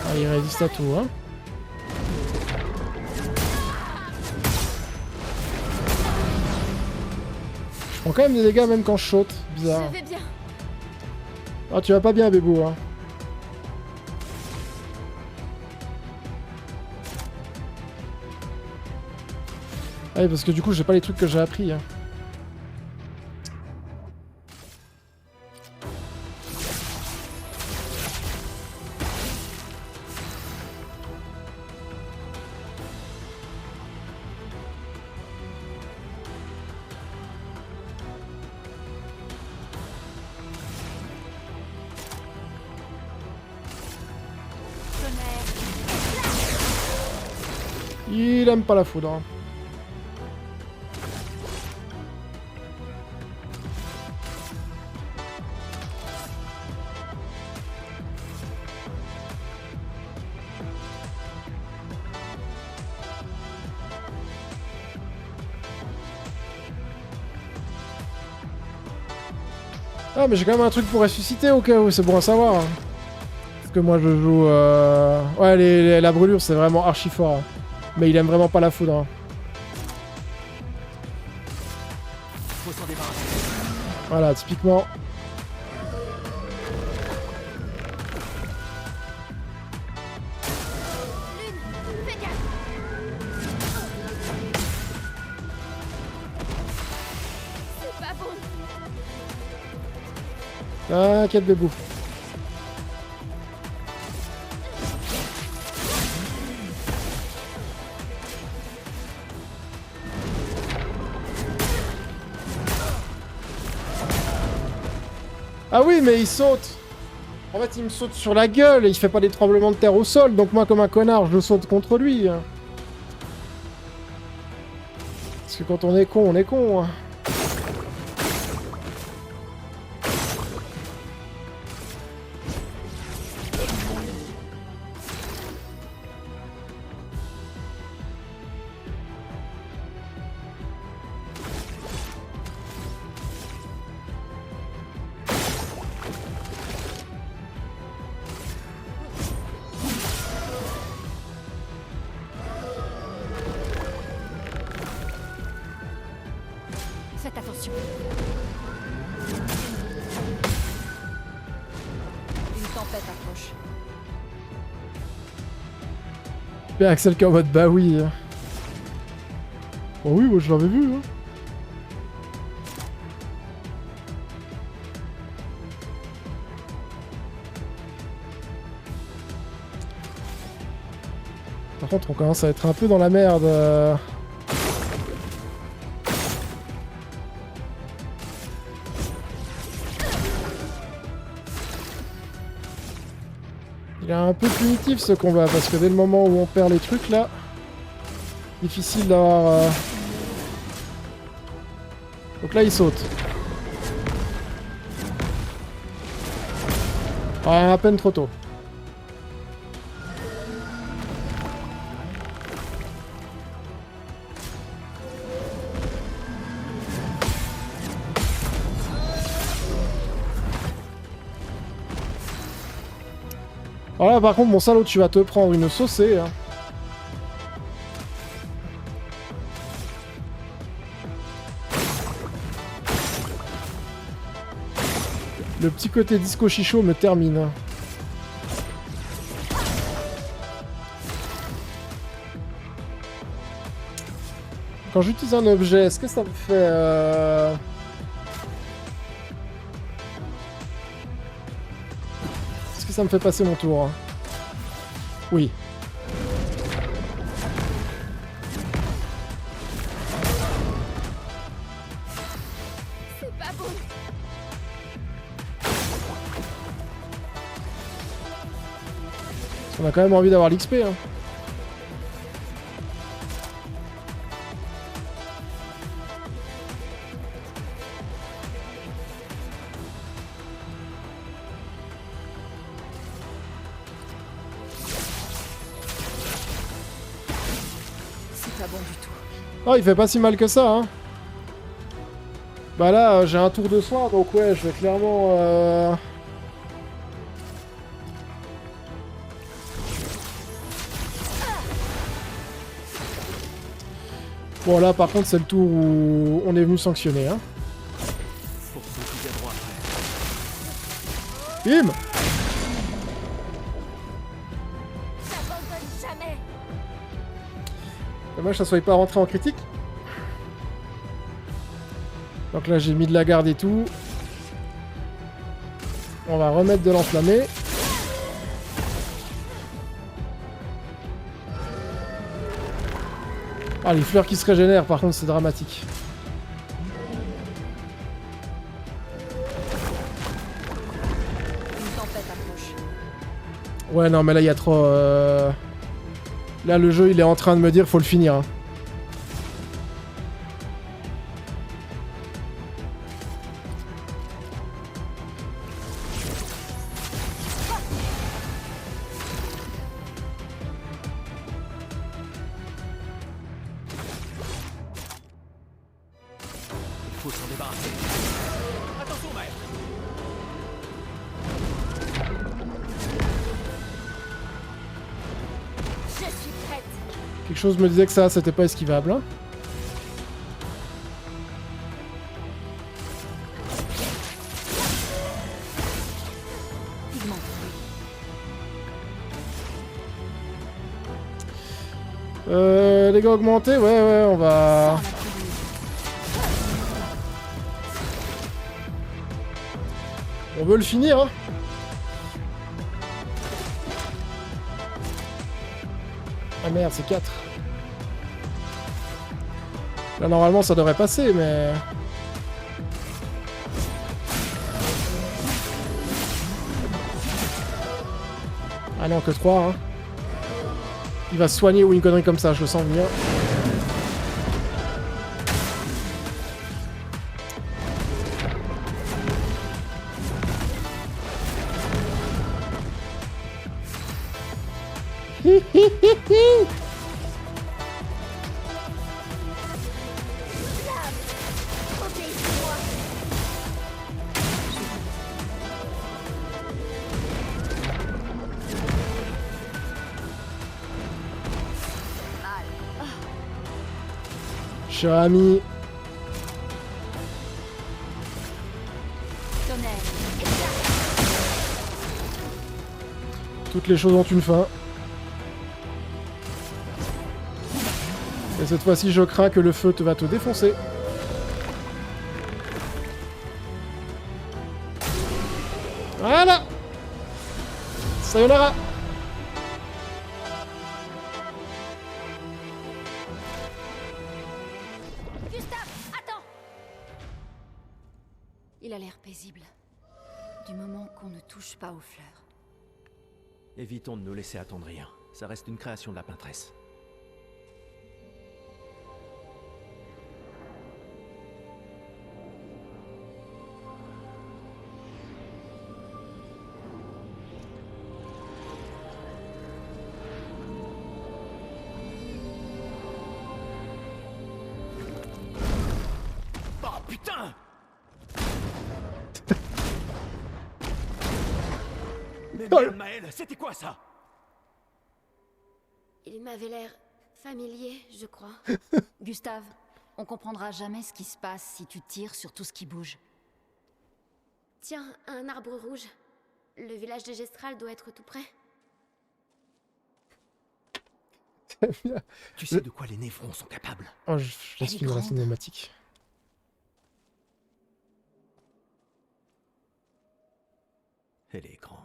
Ah, il résiste à tout, hein. Je prends quand même des dégâts même quand je saute. Bizarre. Je vais bien. Ah, tu vas pas bien, Bébou, hein. Ah oui, parce que du coup, j'ai pas les trucs que j'ai appris. Hein. Il aime pas la foudre. Ah, mais j'ai quand même un truc pour ressusciter au cas où, c'est bon à savoir. Hein. Parce que moi je joue... Ouais, la brûlure c'est vraiment archi fort. Hein. Mais il aime vraiment pas la foudre. Hein. Faut s'en débarrasser. Voilà, typiquement. Lune, fais gaffe. C'est pas bon. T'inquiète, bébou. Ah oui, mais il saute. En fait, il me saute sur la gueule et il fait pas des tremblements de terre au sol. Donc moi, comme un connard, je saute contre lui. Parce que quand on est con, on est con. Hein. Faites attention. Une tempête approche. Et Axel qui est en mode bah oui. Oh oui, moi je l'avais vu. Hein. Par contre, on commence à être un peu dans la merde. Il est un peu punitif ce combat parce que dès le moment où on perd les trucs là, difficile d'avoir. Donc là il saute. Ah, à peine trop tôt. Alors là, par contre, mon salaud, tu vas te prendre une saucée. Hein. Le petit côté disco chicho me termine. Quand j'utilise un objet, est-ce que ça me fait... Est-ce que ça me fait passer mon tour? Oui. C'est pas bon. On a quand même envie d'avoir l'XP. Hein. Pas bon du tout. Oh, il fait pas si mal que ça, hein. Bah là, j'ai un tour de soin, donc ouais, je vais clairement... Bon, là, par contre, c'est le tour où on est venu sanctionner, hein. Pour ceux qui viendront après. Bim! T'abandonnes jamais. Dommage que ça soit pas rentré en critique. Donc là j'ai mis de la garde et tout. On va remettre de l'enflammé. Ah, les fleurs qui se régénèrent par contre c'est dramatique. Une tempête approche. Ouais non mais là il y a trop... Là le jeu il est en train de me dire faut le finir. Hein. Il faut s'en débarrasser. Attention, maître. Je suis prête. Quelque chose me disait que ça c'était pas esquivable. Hein. Pigment. Dégâts augmentés, ouais, on va... Sans la pilule. On veut le finir, hein. Ah merde, c'est 4. Là, normalement, ça devrait passer, mais... Ah non, que 3, hein. Il va se soigner ou une connerie comme ça, je le sens venir. Cher ami. Toutes les choses ont une fin. Et cette fois-ci, je crains que le feu va te défoncer. Voilà. Sayonara. Il a l'air paisible. Du moment qu'on ne touche pas aux fleurs. Évitons de nous laisser attendrir. Ça reste une création de la peintresse. Oh putain! Mais merde, Maël, c'était quoi ça? Il m'avait l'air familier, je crois. Gustave, on comprendra jamais ce qui se passe si tu tires sur tout ce qui bouge. Tiens, un arbre rouge. Le village de Gestral doit être tout près. Tu sais de quoi les névrons sont capables? Oh, je laisse finir la cinématique. Elle est grande.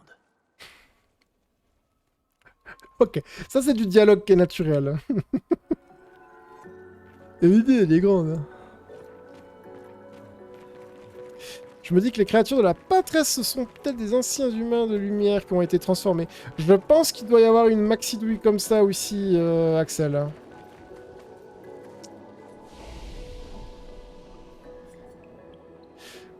Ok, ça c'est du dialogue qui est naturel. Et l'idée, elle est grande. Je me dis que les créatures de la pâtresse, ce sont peut-être des anciens humains de lumière qui ont été transformés. Je pense qu'il doit y avoir une maxi-douille comme ça aussi, Axel.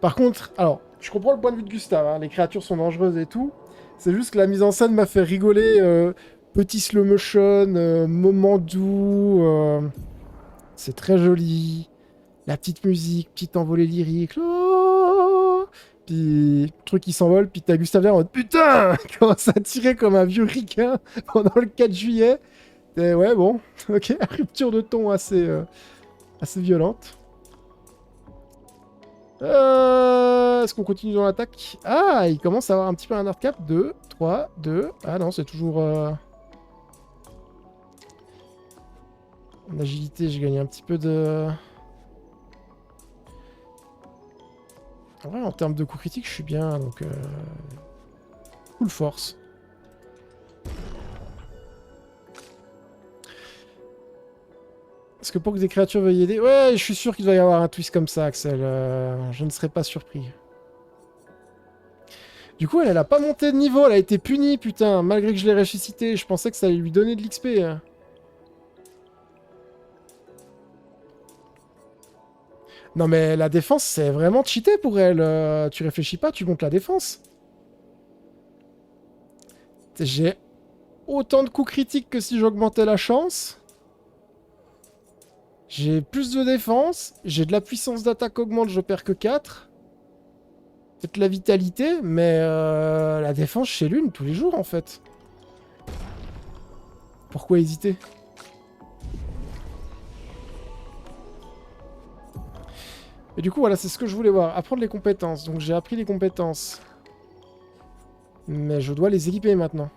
Par contre, alors, je comprends le point de vue de Gustave, hein, les créatures sont dangereuses et tout. C'est juste que la mise en scène m'a fait rigoler. Petit slow motion, moment doux. C'est très joli. La petite musique, petite envolée lyrique. Oh, puis, truc qui s'envole. Puis t'as Gustave en mode putain, il commence à tirer comme un vieux ricain pendant le 4 juillet. Et ouais, bon, ok, rupture de ton assez violente. Est-ce qu'on continue dans l'attaque? Ah, il commence à avoir un petit peu un hardcap. 2, 3, 2. Ah non, c'est toujours... En agilité, j'ai gagné un petit peu de... En vrai, en termes de coups critiques, je suis bien, donc... Full force. Est-ce que pour que des créatures veuillent aider... Ouais, je suis sûr qu'il doit y avoir un twist comme ça, Axel. Je ne serais pas surpris. Du coup, elle a pas monté de niveau, elle a été punie, putain. Malgré que je l'ai ressuscité, je pensais que ça allait lui donner de l'XP. Non mais la défense, c'est vraiment cheaté pour elle. Tu réfléchis pas, tu montes la défense. J'ai autant de coups critiques que si j'augmentais la chance. J'ai plus de défense. J'ai de la puissance d'attaque augmente, je perds que 4. Peut-être la vitalité, mais la défense chez l'une tous les jours en fait. Pourquoi hésiter ? Et du coup, voilà, c'est ce que je voulais voir. Apprendre les compétences. Donc j'ai appris les compétences. Mais je dois les équiper maintenant.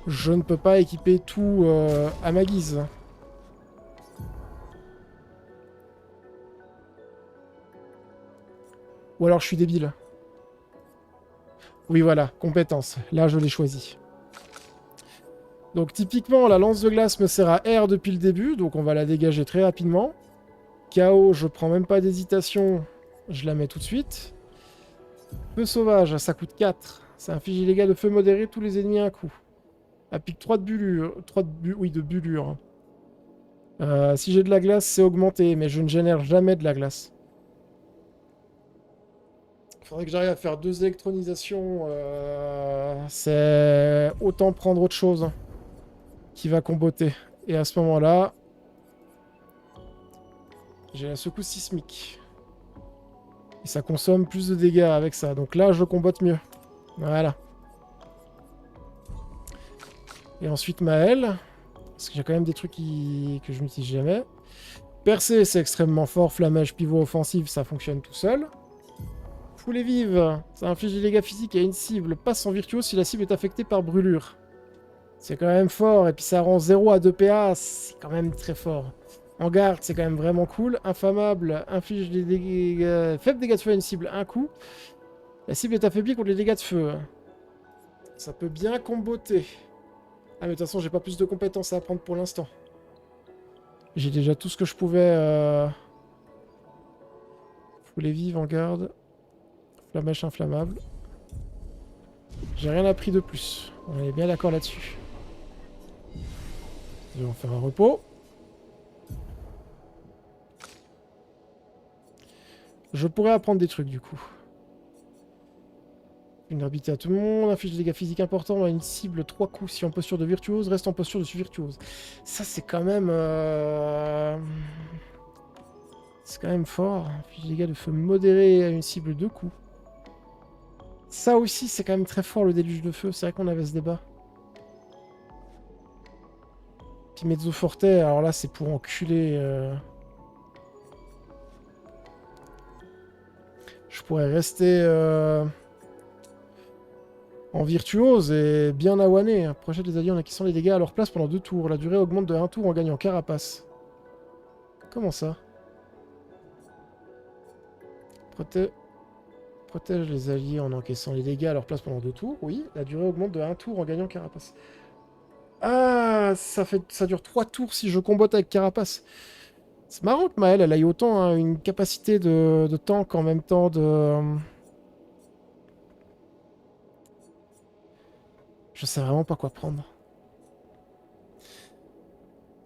Je ne peux pas équiper tout à ma guise. Ou alors je suis débile. Oui, voilà, compétence. Là, je l'ai choisi. Donc, typiquement, la lance de glace me sert à R depuis le début, donc on va la dégager très rapidement. KO, je prends même pas d'hésitation, je la mets tout de suite. Feu sauvage, ça coûte 4. Ça inflige les dégâts de feu modéré tous les ennemis à un coup. Applique 3 de bullure. De bullure. Si j'ai de la glace, c'est augmenté, mais je ne génère jamais de la glace. Faudrait que j'arrive à faire 2 électronisations. C'est autant prendre autre chose qui va comboter. Et à ce moment-là, j'ai la secousse sismique. Et ça consomme plus de dégâts avec ça. Donc là, je combote mieux. Voilà. Et ensuite, Maël. Parce que j'ai quand même des trucs que je n'utilise jamais. Percer, c'est extrêmement fort. Flammèche, pivot offensif, ça fonctionne tout seul. Foulée vive, ça inflige des dégâts physiques à une cible. Passe en virtuose si la cible est affectée par brûlure. C'est quand même fort. Et puis ça rend 0 à 2 PA. C'est quand même très fort. En garde, c'est quand même vraiment cool. Inflammable, inflige des dégâts... faible dégâts de feu à une cible, un coup. La cible est affaiblie contre les dégâts de feu. Ça peut bien comboter. Ah, mais de toute façon, j'ai pas plus de compétences à apprendre pour l'instant. J'ai déjà tout ce que je pouvais... Foulée vive en garde. Flammèche inflammable. J'ai rien appris de plus. On est bien d'accord là-dessus. Je vais en faire un repos. Je pourrais apprendre des trucs du coup. Une orbité à tout le monde, inflige des dégâts physiques importants à une cible 3 coups si en posture de virtuose, reste en posture de virtuose. Ça c'est quand même... C'est quand même fort. Inflige des dégâts de feu modéré à une cible 2 coups. Ça aussi c'est quand même très fort le déluge de feu, c'est vrai qu'on avait ce débat. Puis Mezzo Forte, alors là c'est pour enculer... Je pourrais rester en virtuose et bien awané. Projette les alliés en acquissant les dégâts à leur place pendant 2 tours. La durée augmente de 1 tour en gagnant carapace. Comment ça? Protège les alliés en encaissant les dégâts à leur place pendant 2 tours. Oui, la durée augmente de 1 tour en gagnant carapace. Ah, ça dure 3 tours si je combote avec carapace. C'est marrant que Maël, elle ait autant une capacité de tank en même temps de... Je sais vraiment pas quoi prendre.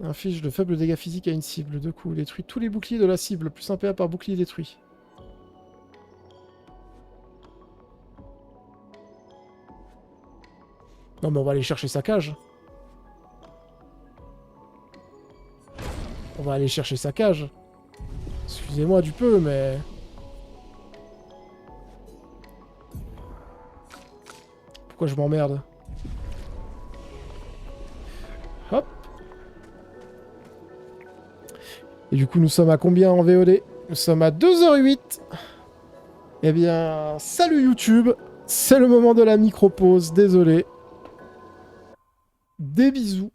Inflige de faibles dégâts physiques à une cible. 2 coups. Détruit tous les boucliers de la cible. Plus 1 PA par bouclier détruit. Non mais on va aller chercher sa cage. On va aller chercher sa cage. Excusez-moi du peu, mais... Pourquoi je m'emmerde? Hop. Et du coup, nous sommes à combien en VOD? Nous sommes à 2h08. Eh bien, salut YouTube. C'est le moment de la micro-pause, désolé. Des bisous.